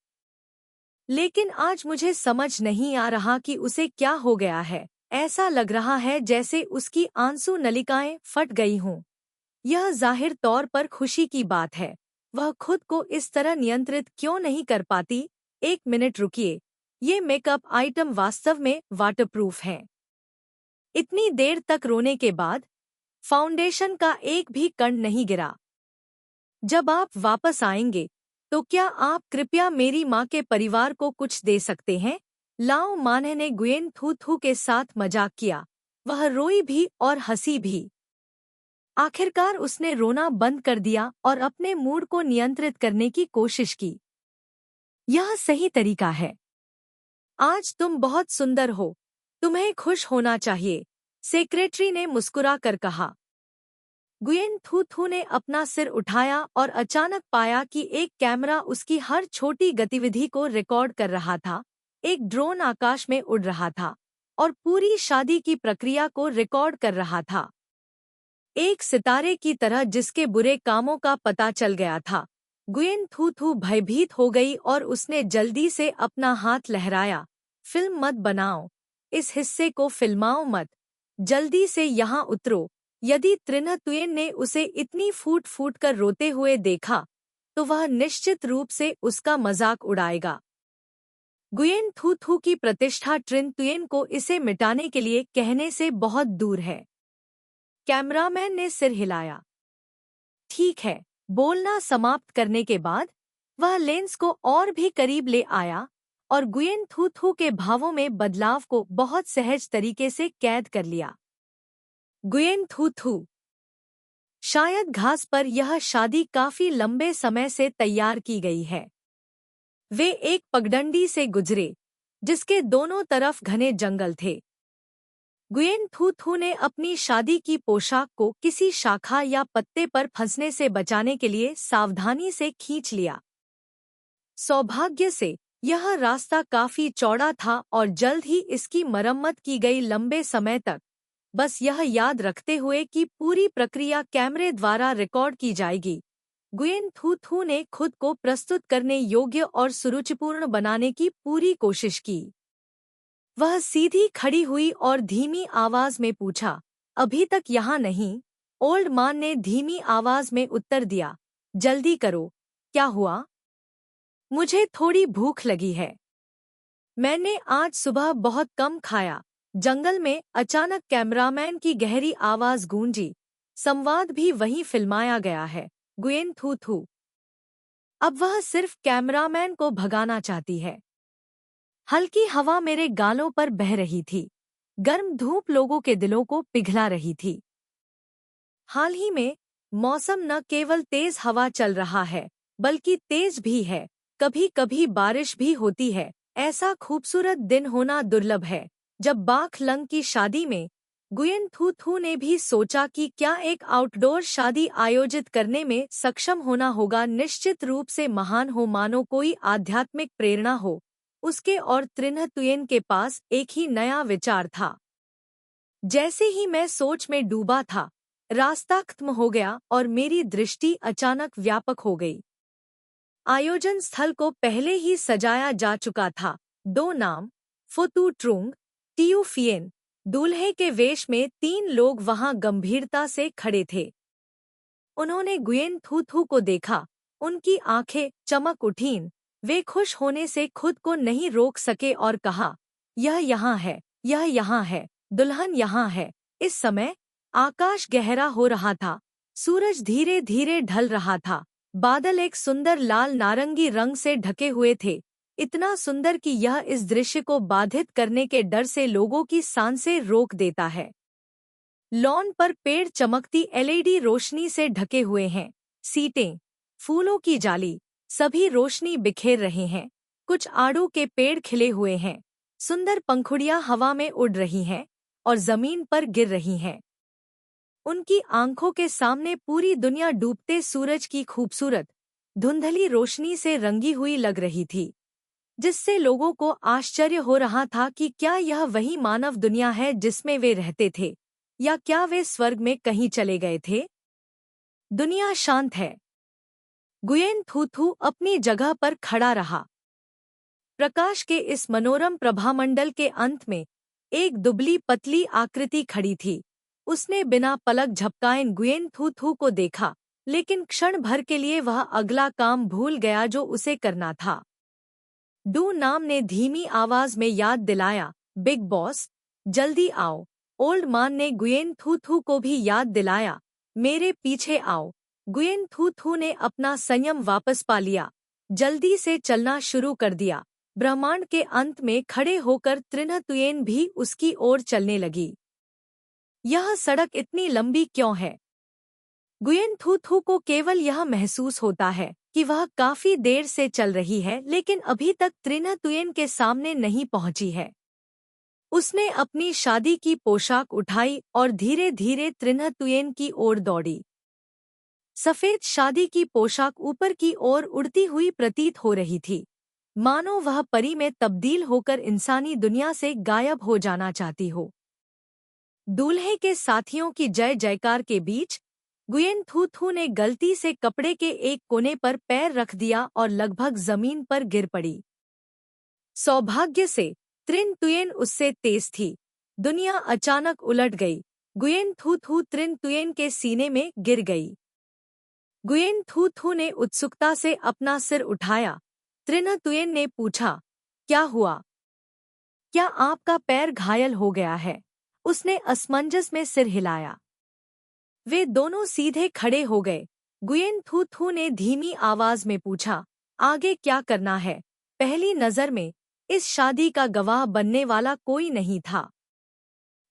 लेकिन आज मुझे समझ नहीं आ रहा कि उसे क्या हो गया है। ऐसा लग रहा है जैसे उसकी आंसू नलिकाएं फट गई हों। यह जाहिर तौर पर खुशी की बात है। वह खुद को इस तरह नियंत्रित क्यों नहीं कर पाती? 1 मिनट रुकिए, ये मेकअप आइटम वास्तव में वाटरप्रूफ है। इतनी देर तक रोने के बाद फाउंडेशन का एक भी कण नहीं गिरा। जब आप वापस आएंगे तो क्या आप कृपया मेरी माँ के परिवार को कुछ दे सकते हैं? लाओ माने ने गुयेन थू थू के साथ मजाक किया। वह रोई भी और हंसी भी। आखिरकार उसने रोना बंद कर दिया और अपने मूड को नियंत्रित करने की कोशिश की। यह सही तरीका है। आज तुम बहुत सुंदर हो, तुम्हें खुश होना चाहिए, सेक्रेटरी ने मुस्कुरा कर कहा। गुयेन थू थू ने अपना सिर उठाया और अचानक पाया कि एक कैमरा उसकी हर छोटी गतिविधि को रिकॉर्ड कर रहा था। एक ड्रोन आकाश में उड़ रहा था और पूरी शादी की प्रक्रिया को रिकॉर्ड कर रहा था। एक सितारे की तरह जिसके बुरे कामों का पता चल गया था। गुयेन थू थू भयभीत हो गई और उसने जल्दी से अपना हाथ लहराया। फिल्म मत बनाओ, इस हिस्से को फिल्माओ मत, जल्दी से यहाँ उतरो। यदि त्रिन्ह तुयेन ने उसे इतनी फूट फूट कर रोते हुए देखा तो वह निश्चित रूप से उसका मजाक उड़ाएगा। गुयेन थू थू की प्रतिष्ठा ट्रिन तुयेन को इसे मिटाने के लिए कहने से बहुत दूर है। कैमरामैन ने सिर हिलाया। ठीक है। बोलना समाप्त करने के बाद वह लेंस को और भी करीब ले आया और गुयेन थू थू के भावों में बदलाव को बहुत सहज तरीके से कैद कर लिया। गुयेन थू थू, शायद घास पर यह शादी काफी लंबे समय से तैयार की गई है। वे एक पगडंडी से गुजरे जिसके दोनों तरफ घने जंगल थे। गुयेन थू थू ने अपनी शादी की पोशाक को किसी शाखा या पत्ते पर फंसने से बचाने के लिए सावधानी से खींच लिया। सौभाग्य से यह रास्ता काफी चौड़ा था और जल्द ही इसकी मरम्मत की गई। लंबे समय तक बस यह याद रखते हुए कि पूरी प्रक्रिया कैमरे द्वारा रिकॉर्ड की जाएगी, गुयेन थू थू ने खुद को प्रस्तुत करने योग्य और सुरुचिपूर्ण बनाने की पूरी कोशिश की। वह सीधी खड़ी हुई और धीमी आवाज में पूछा, अभी तक यहाँ नहीं? ओल्ड मैन ने धीमी आवाज में उत्तर दिया, जल्दी करो। क्या हुआ? मुझे थोड़ी भूख लगी है। मैंने आज सुबह बहुत कम खाया। जंगल में अचानक कैमरामैन की गहरी आवाज गूंजी। संवाद भी वहीं फिल्माया गया है। गुयेन थू थू। अब वह सिर्फ कैमरामैन को भगाना चाहती है। हल्की हवा मेरे गालों पर बह रही थी। गर्म धूप लोगों के दिलों को पिघला रही थी। हाल ही में मौसम न केवल तेज हवा चल रहा है, बल्कि तेज भी है। कभी कभी बारिश भी होती है। ऐसा खूबसूरत दिन होना दुर्लभ है। जब बाख लंग की शादी में गुयेन थू थू ने भी सोचा कि क्या एक आउटडोर शादी आयोजित करने में सक्षम होना होगा निश्चित रूप से महान हो, मानो कोई आध्यात्मिक प्रेरणा हो। उसके और त्रिन्ह तुयेन के पास एक ही नया विचार था। जैसे ही मैं सोच में डूबा था, रास्ता खत्म हो गया और मेरी दृष्टि अचानक व्यापक हो गई। आयोजन स्थल को पहले ही सजाया जा चुका था। 2 नाम, फोतु ट्रुंग, टियू फियेन, दूल्हे के वेश में 3 लोग वहां गंभीरता से खड़े थे। उन्होंने गुयेन थू थू को देखा। उनकी आंखें चमक उठीं। वे खुश होने से खुद को नहीं रोक सके और कहा, यह यहाँ है, यह यहाँ है, दुल्हन यहाँ है। इस समय आकाश गहरा हो रहा था। सूरज धीरे धीरे ढल रहा था। बादल एक सुंदर लाल नारंगी रंग से ढके हुए थे, इतना सुंदर कि यह इस दृश्य को बाधित करने के डर से लोगों की सांसें रोक देता है। लॉन पर पेड़ चमकती एलईडी रोशनी से ढके हुए हैं। सीटें, फूलों की जाली, सभी रोशनी बिखेर रहे हैं। कुछ आड़ू के पेड़ खिले हुए हैं। सुंदर पंखुड़ियां हवा में उड़ रही हैं और जमीन पर गिर रही हैं। उनकी आंखों के सामने पूरी दुनिया डूबते सूरज की खूबसूरत धुंधली रोशनी से रंगी हुई लग रही थी, जिससे लोगों को आश्चर्य हो रहा था कि क्या यह वही मानव दुनिया है जिसमें वे रहते थे, या क्या वे स्वर्ग में कहीं चले गए थे। दुनिया शांत है। गुयेन थू थू अपनी जगह पर खड़ा रहा। प्रकाश के इस मनोरम प्रभामंडल के अंत में एक दुबली पतली आकृति खड़ी थी। उसने बिना पलक झपकाए गुयेन थू थू को देखा, लेकिन क्षण भर के लिए वह अगला काम भूल गया जो उसे करना था। डू नाम ने धीमी आवाज में याद दिलाया, बिग बॉस, जल्दी आओ। ओल्ड मान ने गुयेन थू थू को भी याद दिलाया, मेरे पीछे आओ। गुयेन थू थू ने अपना संयम वापस पा लिया। जल्दी से चलना शुरू कर दिया। ब्रह्मांड के अंत में खड़े होकर त्रिन्ह तुयेन भी उसकी ओर चलने लगी। यह सड़क इतनी लंबी क्यों है? गुयेन थू थू को केवल यह महसूस होता है कि वह काफी देर से चल रही है, लेकिन अभी तक त्रिन्ह तुयेन के सामने नहीं पहुंची है। उसने अपनी शादी की पोशाक उठाई और धीरे धीरे त्रिन्ह तुयेन की ओर दौड़ी। सफेद शादी की पोशाक ऊपर की ओर उड़ती हुई प्रतीत हो रही थी, मानो वह परी में तब्दील होकर इंसानी दुनिया से गायब हो जाना चाहती हो। दूल्हे के साथियों की जय जयकार के बीच गुयेन थू थू ने गलती से कपड़े के एक कोने पर पैर रख दिया और लगभग जमीन पर गिर पड़ी। सौभाग्य से त्रिन तुयेन उससे तेज थी। दुनिया अचानक उलट गई। गुयेन थू थू त्रिन तुयेन के सीने में गिर गई। गुयेन थू थू ने उत्सुकता से अपना सिर उठाया। त्रिन तुयेन ने पूछा, क्या हुआ? क्या आपका पैर घायल हो गया है? उसने असमंजस में सिर हिलाया। वे दोनों सीधे खड़े हो गए। गुयेन थू थू ने धीमी आवाज में पूछा, आगे क्या करना है? पहली नजर में इस शादी का गवाह बनने वाला कोई नहीं था।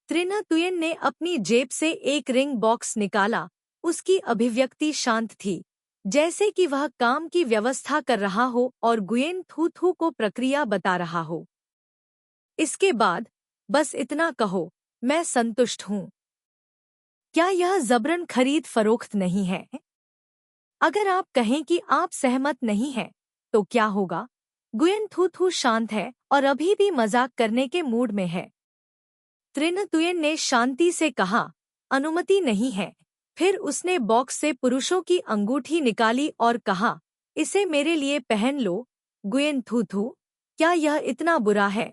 त्रिन्ह तुयेन ने अपनी जेब से एक रिंग बॉक्स निकाला। उसकी अभिव्यक्ति शांत थी, जैसे कि वह काम की व्यवस्था कर रहा हो और गुयेन थू थू को प्रक्रिया बता रहा हो। इसके बाद बस इतना कहो, मैं संतुष्ट हूँ। क्या यह जबरन खरीद फरोख्त नहीं है? अगर आप कहें कि आप सहमत नहीं हैं, तो क्या होगा? गुयेन थू थू शांत है और अभी भी मजाक करने के मूड में है। त्रिन्ह तुयेन ने शांति से कहा, अनुमति नहीं है। फिर उसने बॉक्स से पुरुषों की अंगूठी निकाली और कहा, इसे मेरे लिए पहन लो। गुयेन थू थू, क्या यह इतना बुरा है?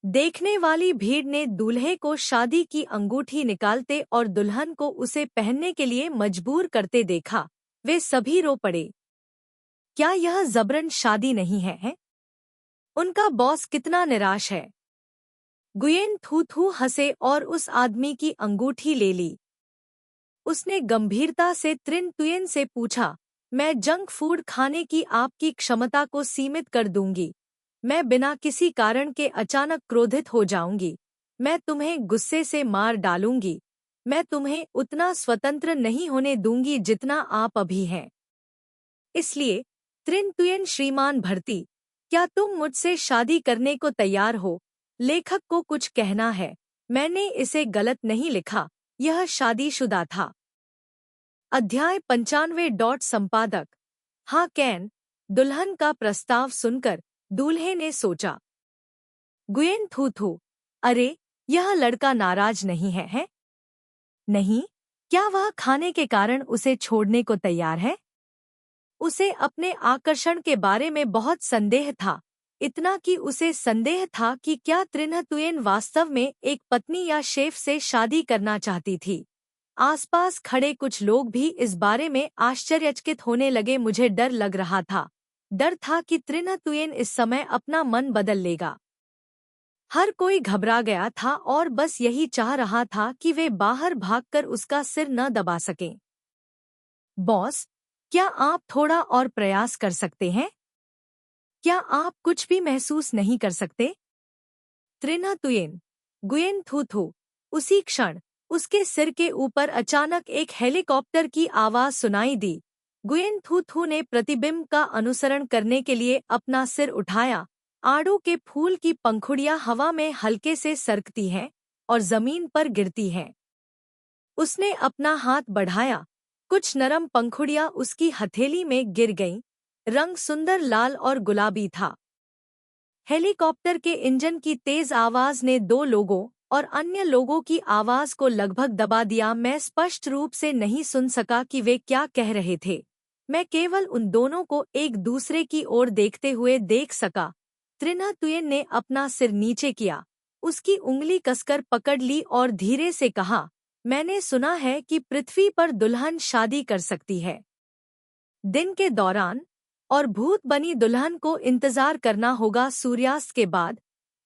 देखने वाली भीड़ ने दूल्हे को शादी की अंगूठी निकालते और दुल्हन को उसे पहनने के लिए मजबूर करते देखा। वे सभी रो पड़े। क्या यह जबरन शादी नहीं है? उनका बॉस कितना निराश है। गुयेन थू थू हंसे और उस आदमी की अंगूठी ले ली। उसने गंभीरता से त्रिन तुयेन से पूछा, मैं जंक फूड खाने की आपकी क्षमता को सीमित कर दूंगी। मैं बिना किसी कारण के अचानक क्रोधित हो जाऊंगी। मैं तुम्हें गुस्से से मार डालूंगी। मैं तुम्हें उतना स्वतंत्र नहीं होने दूंगी जितना आप अभी हैं। इसलिए त्रिन तुयेन श्रीमान भर्ती, क्या तुम मुझसे शादी करने को तैयार हो? लेखक को कुछ कहना है। मैंने इसे गलत नहीं लिखा, यह शादीशुदा था। अध्याय 95 संपादक। हाँ कैन, दुल्हन का प्रस्ताव सुनकर दूल्हे ने सोचा। गुयेन थू थू, अरे यह लड़का नाराज नहीं है? नहीं, क्या वह खाने के कारण उसे छोड़ने को तैयार है? उसे अपने आकर्षण के बारे में बहुत संदेह था, इतना कि उसे संदेह था कि क्या त्रिन तुयेन वास्तव में एक पत्नी या शेफ से शादी करना चाहती थी। आसपास खड़े कुछ लोग भी इस बारे में आश्चर्यचकित होने लगे। मुझे डर लग रहा था। डर था कि त्रिन तुयेन इस समय अपना मन बदल लेगा। हर कोई घबरा गया था और बस यही चाह रहा था कि वे बाहर भागकर उसका सिर न दबा सकें। बॉस, क्या आप थोड़ा और प्रयास कर सकते हैं? क्या आप कुछ भी महसूस नहीं कर सकते? त्रिन तुयेन, गुयेन थू थू। उसी क्षण उसके सिर के ऊपर अचानक एक हेलीकॉप्टर की आवाज सुनाई दी। गुयेन थू थू ने प्रतिबिंब का अनुसरण करने के लिए अपना सिर उठाया। आड़ू के फूल की पंखुड़ियां हवा में हल्के से सरकती हैं और जमीन पर गिरती हैं। उसने अपना हाथ बढ़ाया। कुछ नरम पंखुड़ियां उसकी हथेली में गिर गईं। रंग सुंदर लाल और गुलाबी था। हेलीकॉप्टर के इंजन की तेज आवाज ने दो लोगों और अन्य लोगों की आवाज को लगभग दबा दिया। मैं स्पष्ट रूप से नहीं सुन सका कि वे क्या कह रहे थे। मैं केवल उन दोनों को एक दूसरे की ओर देखते हुए देख सका। त्रिन तुयेन ने अपना सिर नीचे किया, उसकी उंगली कसकर पकड़ ली और धीरे से कहा, मैंने सुना है कि पृथ्वी पर दुल्हन शादी कर सकती है दिन के दौरान, और भूत बनी दुल्हन को इंतजार करना होगा सूर्यास्त के बाद।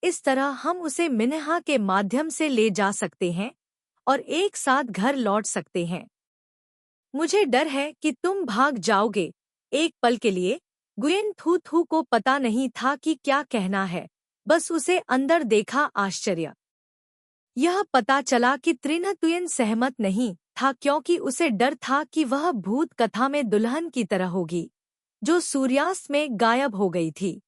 इस तरह हम उसे मिन्हा के माध्यम से ले जा सकते हैं और एक साथ घर लौट सकते हैं। मुझे डर है कि तुम भाग जाओगे। एक पल के लिए गुयेन थू थू को पता नहीं था कि क्या कहना है। बस उसे अंदर देखा आश्चर्य। यह पता चला कि त्रिन तुयेन सहमत नहीं था क्योंकि उसे डर था कि वह भूत कथा में दुल्हन की तरह होगी जो सूर्यास्त में गायब हो गई थी।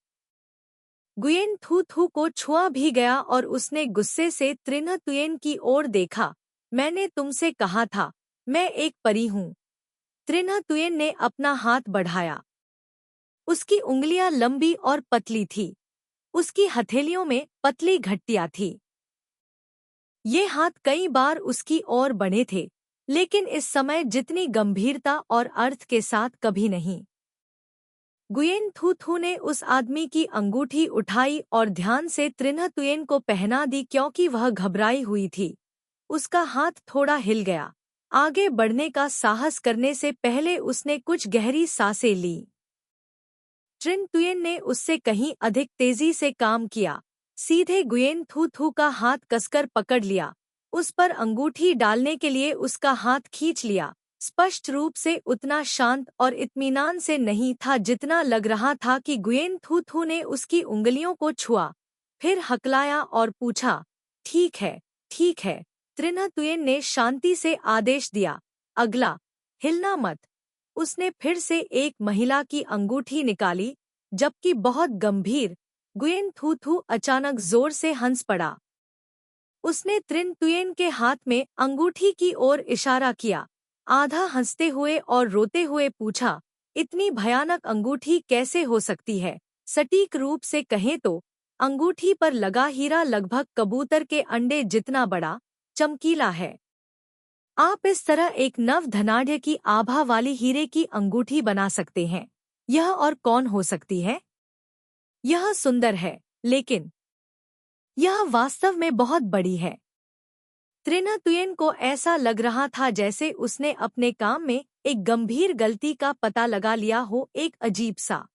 गुयेन थू थू को छुआ भी गया और उसने गुस्से से त्रिन तुयेन की ओर देखा। मैंने तुमसे कहा था, मैं एक परी हूँ। त्रिन तुयेन ने अपना हाथ बढ़ाया। उसकी उंगलियां लंबी और पतली थी। उसकी हथेलियों में पतली घट्टियां थी। ये हाथ कई बार उसकी ओर बढ़े थे, लेकिन इस समय जितनी गंभीरता और अर्थ के साथ कभी नहीं। गुयेन थू थू ने उस आदमी की अंगूठी उठाई और ध्यान से त्रिन तुयेन को पहना दी क्योंकि वह घबराई हुई थी। उसका हाथ थोड़ा हिल गया। आगे बढ़ने का साहस करने से पहले उसने कुछ गहरी सांसें ली। त्रिन तुयेन ने उससे कहीं अधिक तेजी से काम किया। सीधे गुयेन थू थू का हाथ कसकर पकड़ लिया। उस पर अंगूठी डालने के लिए उसका हाथ खींच लिया। स्पष्ट रूप से उतना शांत और इत्मीनान से नहीं था जितना लग रहा था कि गुयेन थू थू ने उसकी उंगलियों को छुआ, फिर हकलाया और पूछा, ठीक है, ठीक है। त्रिन तुयेन ने शांति से आदेश दिया, अगला, हिलना मत। उसने फिर से एक महिला की अंगूठी निकाली, जबकि बहुत गंभीर। गुयेन थू थू अचानक जोर से हंस पड़ा। उसने त्रिन तुयेन के हाथ में अंगूठी की ओर इशारा किया, आधा हंसते हुए और रोते हुए पूछा, इतनी भयानक अंगूठी कैसे हो सकती है? सटीक रूप से कहें तो अंगूठी पर लगा हीरा लगभग कबूतर के अंडे जितना बड़ा, चमकीला है। आप इस तरह एक नव धनाढ़ की आभा वाली हीरे की अंगूठी बना सकते हैं। यह और कौन हो सकती है? यह सुंदर है, लेकिन यह वास्तव में बहुत बड़ी है। त्रिन तुयेन को ऐसा लग रहा था जैसे उसने अपने काम में एक गंभीर गलती का पता लगा लिया हो। एक अजीब सा।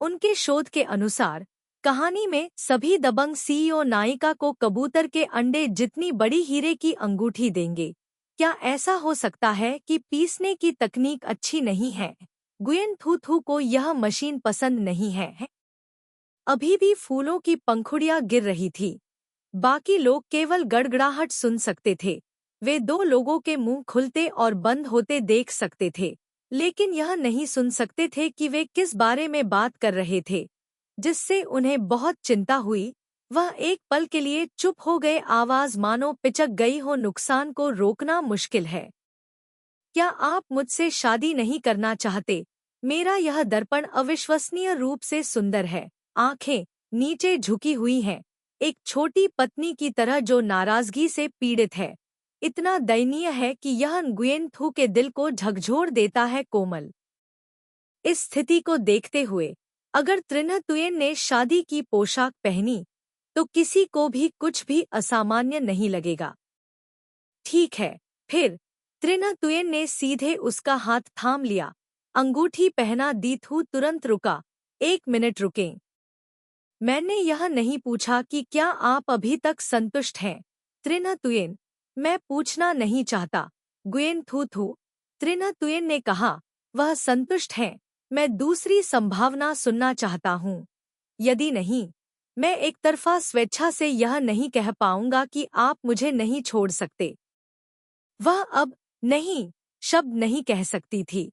उनके शोध के अनुसार कहानी में सभी दबंग सीईओ नायिका को कबूतर के अंडे जितनी बड़ी हीरे की अंगूठी देंगे। क्या ऐसा हो सकता है कि पीसने की तकनीक अच्छी नहीं है? गुयेन थू थू को यह मशीन पसंद नहीं है। अभी भी फूलों की पंखुड़ियां गिर रही थी। बाकी लोग केवल गड़गड़ाहट सुन सकते थे। वे दो लोगों के मुंह खुलते और बंद होते देख सकते थे, लेकिन यह नहीं सुन सकते थे कि वे किस बारे में बात कर रहे थे, जिससे उन्हें बहुत चिंता हुई। वह एक पल के लिए चुप हो गए, आवाज मानो पिचक गई हो। नुकसान को रोकना मुश्किल है। क्या आप मुझसे शादी नहीं करना चाहते? मेरा यह दर्पण अविश्वसनीय रूप से सुंदर है। आंखें नीचे झुकी हुई हैं, एक छोटी पत्नी की तरह जो नाराजगी से पीड़ित है। इतना दयनीय है कि यह गुयेन थू के दिल को झकझोर देता है। कोमल, इस स्थिति को देखते हुए अगर त्रिन्ह तुयेन ने शादी की पोशाक पहनी तो किसी को भी कुछ भी असामान्य नहीं लगेगा। ठीक है, फिर त्रिन्ह तुयेन ने सीधे उसका हाथ थाम लिया। अंगूठी पहना दी। थू तुरंत रुका। 1 मिनट रुकें। मैंने यह नहीं पूछा कि क्या आप अभी तक संतुष्ट हैं। त्रिन्ह तुयेन, मैं पूछना नहीं चाहता। गुयेन थू थू। त्रिन्ह तुयेन ने कहा, वह संतुष्ट है। मैं दूसरी संभावना सुनना चाहता हूँ। यदि नहीं, मैं एक तरफा स्वेच्छा से यह नहीं कह पाऊंगा कि आप मुझे नहीं छोड़ सकते। वह अब नहीं शब्द नहीं कह सकती थी।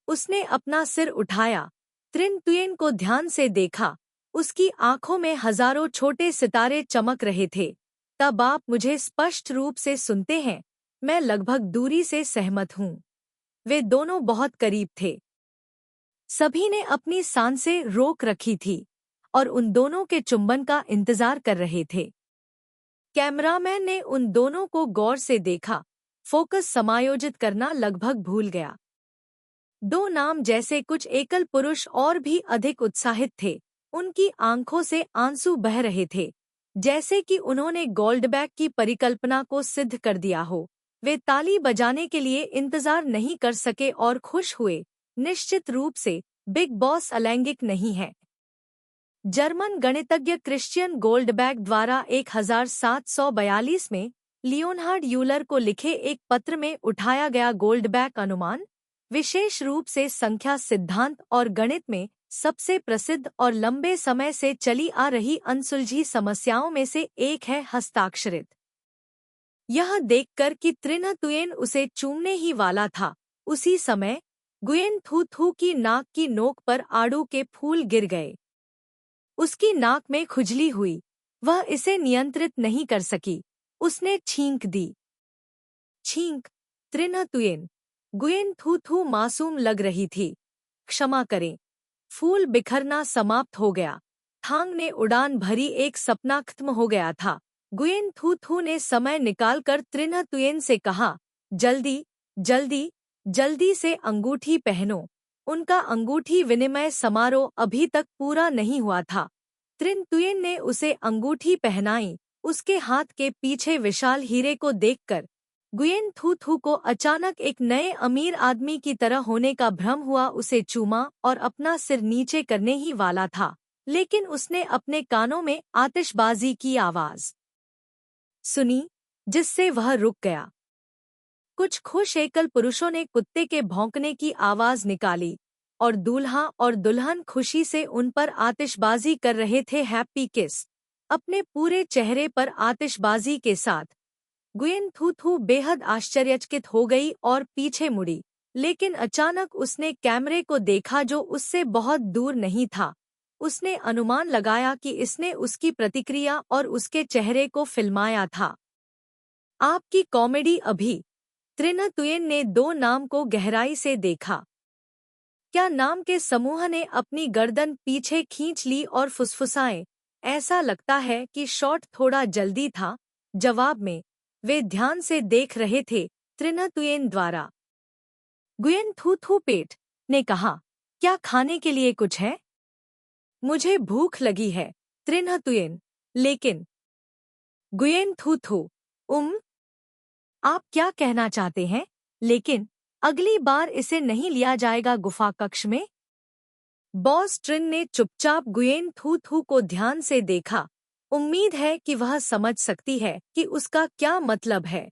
उसने अपना सिर उठाया, त्रिन तुयेन को ध्यान से देखा। उसकी आंखों में हजारों छोटे सितारे चमक रहे थे। तब आप मुझे स्पष्ट रूप से सुनते हैं? मैं लगभग दूरी से सहमत हूँ। वे दोनों बहुत करीब थे। सभी ने अपनी सांसें रोक रखी थी और उन दोनों के चुंबन का इंतजार कर रहे थे। कैमरामैन ने उन दोनों को गौर से देखा, फोकस समायोजित करना लगभग भूल गया। दो नाम जैसे कुछ एकल पुरुष और भी अधिक उत्साहित थे। उनकी आंखों से आंसू बह रहे थे, जैसे कि उन्होंने गोल्डबैक की परिकल्पना को सिद्ध कर दिया हो। वे ताली बजाने के लिए इंतजार नहीं कर सके और खुश हुए। निश्चित रूप से बिग बॉस अलैंगिक नहीं है। जर्मन गणितज्ञ क्रिश्चियन गोल्डबैक द्वारा 1742 में लियोनहार्ड यूलर को लिखे एक पत्र में उठाया गया गोल्डबैक अनुमान, विशेष रूप से संख्या सिद्धांत और गणित में सबसे प्रसिद्ध और लंबे समय से चली आ रही अनसुलझी समस्याओं में से एक है। हस्ताक्षरित। यह देखकर कि त्रिन्ह तुयेन उसे चूमने ही वाला था, उसी समय गुयेन थू थू की नाक की नोक पर आड़ू के फूल गिर गए। उसकी नाक में खुजली हुई। वह इसे नियंत्रित नहीं कर सकी। उसने छींक दी। छींक। त्रिन्ह तुयेन। गुयेन थू थू मासूम लग रही थी। क्षमा करें। फूल बिखरना समाप्त हो गया। थांग ने उड़ान भरी, एक सपना खत्म हो गया था। गुयेन थू थू ने समय निकालकर त्रिन्ह तुयेन से कहा, जल्दी जल्दी जल्दी से अंगूठी पहनो। उनका अंगूठी विनिमय समारोह अभी तक पूरा नहीं हुआ था। त्रिन तुयेन ने उसे अंगूठी पहनाई। उसके हाथ के पीछे विशाल हीरे को देखकर गुयेन थू थू को अचानक एक नए अमीर आदमी की तरह होने का भ्रम हुआ। उसे चूमा और अपना सिर नीचे करने ही वाला था, लेकिन उसने अपने कानों में आतिशबाजी की आवाज सुनी, जिससे वह रुक गया। कुछ खुश एकल पुरुषों ने कुत्ते के भौंकने की आवाज निकाली और दूल्हा और दुल्हन खुशी से उन पर आतिशबाजी कर रहे थे। हैप्पी किस। अपने पूरे चेहरे पर आतिशबाजी के साथ गुयेन थू थू बेहद आश्चर्यचकित हो गई और पीछे मुड़ी, लेकिन अचानक उसने कैमरे को देखा जो उससे बहुत दूर नहीं था। उसने अनुमान लगाया कि इसने उसकी प्रतिक्रिया और उसके चेहरे को फिल्माया था। आपकी कॉमेडी अभी। त्रिन्ह तुयेन ने दो नाम को गहराई से देखा। क्या नाम के समूह ने अपनी गर्दन पीछे खींच ली और फुसफुसाए, ऐसा लगता है कि शॉट थोड़ा जल्दी था। जवाब में वे ध्यान से देख रहे थे। त्रिन्ह तुयेन द्वारा। गुयेन थू थू पेट ने कहा, क्या खाने के लिए कुछ है? मुझे भूख लगी है। त्रिन्ह तुयेन। लेकिन गुयेन थू थू। आप क्या कहना चाहते हैं? लेकिन अगली बार इसे नहीं लिया जाएगा गुफा कक्ष में? बॉस ट्रिन ने चुपचाप गुयेन थू थू को ध्यान से देखा। उम्मीद है कि वह समझ सकती है कि उसका क्या मतलब है।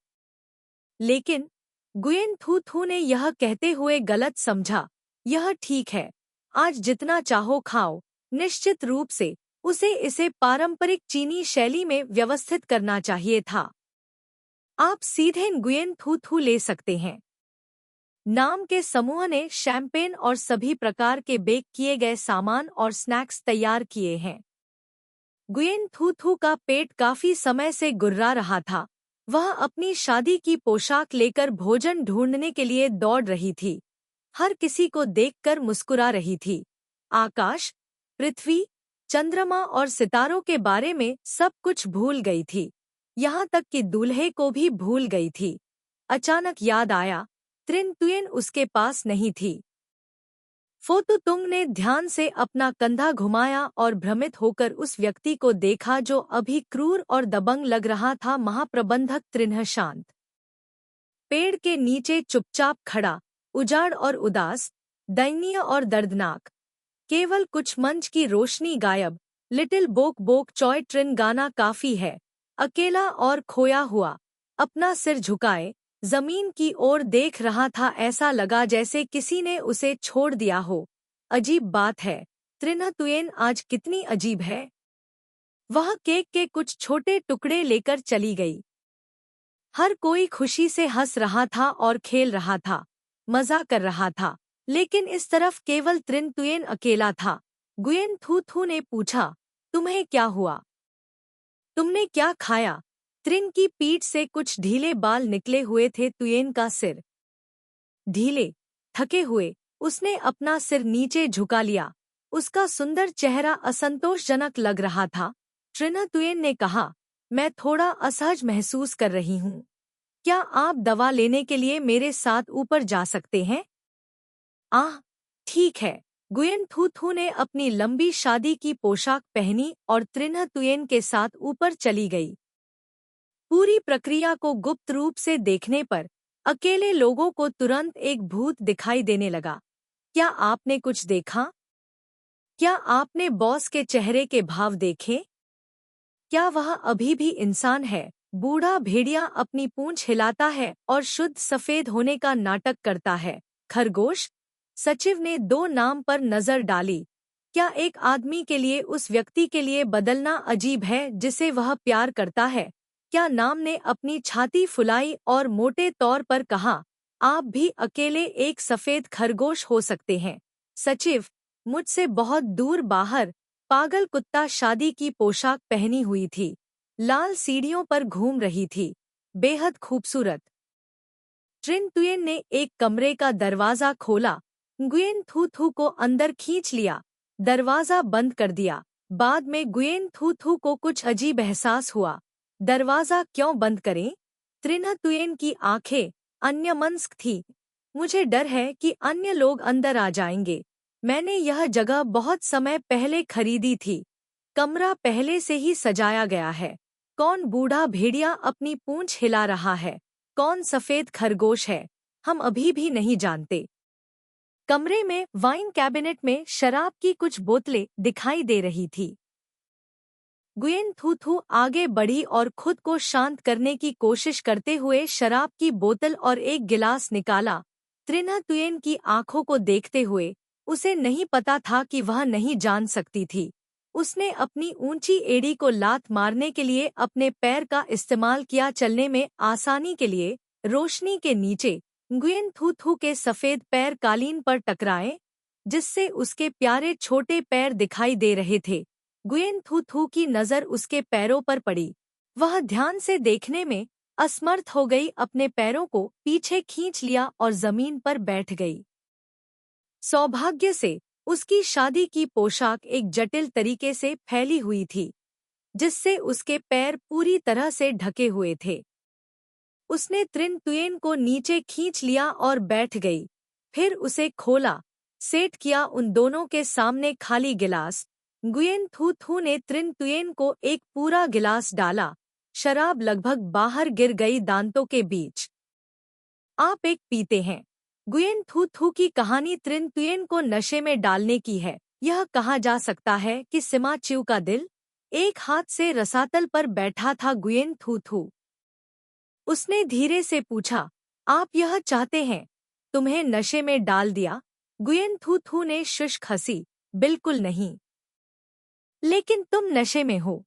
लेकिन गुयेन थू थू ने यह कहते हुए गलत समझा। यह ठीक है, आज जितना चाहो खाओ। निश्चित रूप से उसे इसे पारंपरिक चीनी शैली में व्यवस्थित करना चाहिए था। आप सीधे गुयेन थू थू ले सकते हैं। नाम के समूह ने शैंपेन और सभी प्रकार के बेक किए गए सामान और स्नैक्स तैयार किए हैं। गुयेन थू थू का पेट काफी समय से गुर्रा रहा था। वह अपनी शादी की पोशाक लेकर भोजन ढूंढने के लिए दौड़ रही थी। हर किसी को देखकर मुस्कुरा रही थी। आकाश, पृथ्वी, चंद्रमा और सितारों के बारे में सब कुछ भूल गई थी। यहाँ तक कि दूल्हे को भी भूल गई थी। अचानक याद आया, त्रिन तुयेन उसके पास नहीं थी। फोतुतुंग ने ध्यान से अपना कंधा घुमाया और भ्रमित होकर उस व्यक्ति को देखा जो अभी क्रूर और दबंग लग रहा था। महाप्रबंधक त्रिन्ह शांत पेड़ के नीचे चुपचाप खड़ा, उजाड़ और उदास, दयनीय और दर्दनाक। केवल कुछ मंच की रोशनी गायब। लिटिल बोक बोक चॉय ट्रिन गाना काफी है। अकेला और खोया हुआ, अपना सिर झुकाए जमीन की ओर देख रहा था। ऐसा लगा जैसे किसी ने उसे छोड़ दिया हो। अजीब बात है, त्रिन्ह तुयेन आज कितनी अजीब है। वह केक के कुछ छोटे टुकड़े लेकर चली गई। हर कोई खुशी से हंस रहा था और खेल रहा था, मजा कर रहा था। लेकिन इस तरफ केवल त्रिन तुयेन अकेला था। गुयेन थू थू ने पूछा, तुम्हें क्या हुआ? तुमने क्या खाया? त्रिन की पीठ से कुछ ढीले बाल निकले हुए थे। तुयेन का सिर ढीले, थके हुए, उसने अपना सिर नीचे झुका लिया। उसका सुंदर चेहरा असंतोषजनक लग रहा था। ट्रिना तुयेन ने कहा, मैं थोड़ा असहज महसूस कर रही हूँ। क्या आप दवा लेने के लिए मेरे साथ ऊपर जा सकते हैं? आह, ठीक है। गुयेन थू थू ने अपनी लंबी शादी की पोशाक पहनी और त्रिन्ह तुयेन के साथ ऊपर चली गई। पूरी प्रक्रिया को गुप्त रूप से देखने पर अकेले लोगों को तुरंत एक भूत दिखाई देने लगा। क्या आपने कुछ देखा? क्या आपने बॉस के चेहरे के भाव देखे? क्या वह अभी भी इंसान है? बूढ़ा भेड़िया अपनी पूंछ हिलाता है और शुद्ध सफेद होने का नाटक करता है। खरगोश? सचिव ने दो नाम पर नजर डाली। क्या एक आदमी के लिए उस व्यक्ति के लिए बदलना अजीब है जिसे वह प्यार करता है? क्या नाम ने अपनी छाती फुलाई और मोटे तौर पर कहा, आप भी अकेले एक सफेद खरगोश हो सकते हैं। सचिव, मुझसे बहुत दूर बाहर, पागल कुत्ता शादी की पोशाक पहनी हुई थी। लाल सीढ़ियों पर घूम रही थी। बेहद खूबसूरत। ट्रिन तुयेन ने एक कमरे का दरवाजा खोला। गुयेन थू थू को अंदर खींच लिया। दरवाजा बंद कर दिया। बाद में गुयेन थू थू को कुछ अजीब एहसास हुआ। दरवाजा क्यों बंद करें? त्रिन्ह तुयेन की आंखें अन्यमनस्क थी। मुझे डर है कि अन्य लोग अंदर आ जाएंगे। मैंने यह जगह बहुत समय पहले खरीदी थी। कमरा पहले से ही सजाया गया है। कौन बूढ़ा भेड़िया अपनी पूंछ हिला रहा है? कौन सफेद खरगोश है? हम अभी भी नहीं जानते। कमरे में वाइन कैबिनेट में शराब की कुछ बोतलें दिखाई दे रही थी। गुयेन थू थू आगे बढ़ी और खुद को शांत करने की कोशिश करते हुए शराब की बोतल और एक गिलास निकाला। त्रिन्ह तुयेन की आंखों को देखते हुए उसे नहीं पता था कि वह नहीं जान सकती थी। उसने अपनी ऊंची एड़ी को लात मारने के लिए अपने पैर का इस्तेमाल किया। चलने में आसानी के लिए रोशनी के नीचे गुयेन थू थू के सफेद पैर कालीन पर टकराए, जिससे उसके प्यारे छोटे पैर दिखाई दे रहे थे। गुयेन थू थू की नजर उसके पैरों पर पड़ी। वह ध्यान से देखने में असमर्थ हो गई। अपने पैरों को पीछे खींच लिया और जमीन पर बैठ गई। सौभाग्य से उसकी शादी की पोशाक एक जटिल तरीके से फैली हुई थी, जिससे उसके पैर पूरी तरह से ढके हुए थे। उसने त्रिन तुयेन को नीचे खींच लिया और बैठ गई। फिर उसे खोला, सेट किया उन दोनों के सामने खाली गिलास। गुयेन थू थू ने त्रिन तुयेन को एक पूरा गिलास डाला। शराब लगभग बाहर गिर गई दांतों के बीच। आप एक पीते हैं। गुयेन थू थू की कहानी त्रिन तुयेन को नशे में डालने की है। यह कहा जा सकता है कि सिमा चिऊ का दिल एक हाथ से रसातल पर बैठा था। गुयेन थू थू उसने धीरे से पूछा, आप यह चाहते हैं तुम्हें नशे में डाल दिया? गुयेन थू थू ने शुष्क हंसी, बिल्कुल नहीं। लेकिन तुम नशे में हो।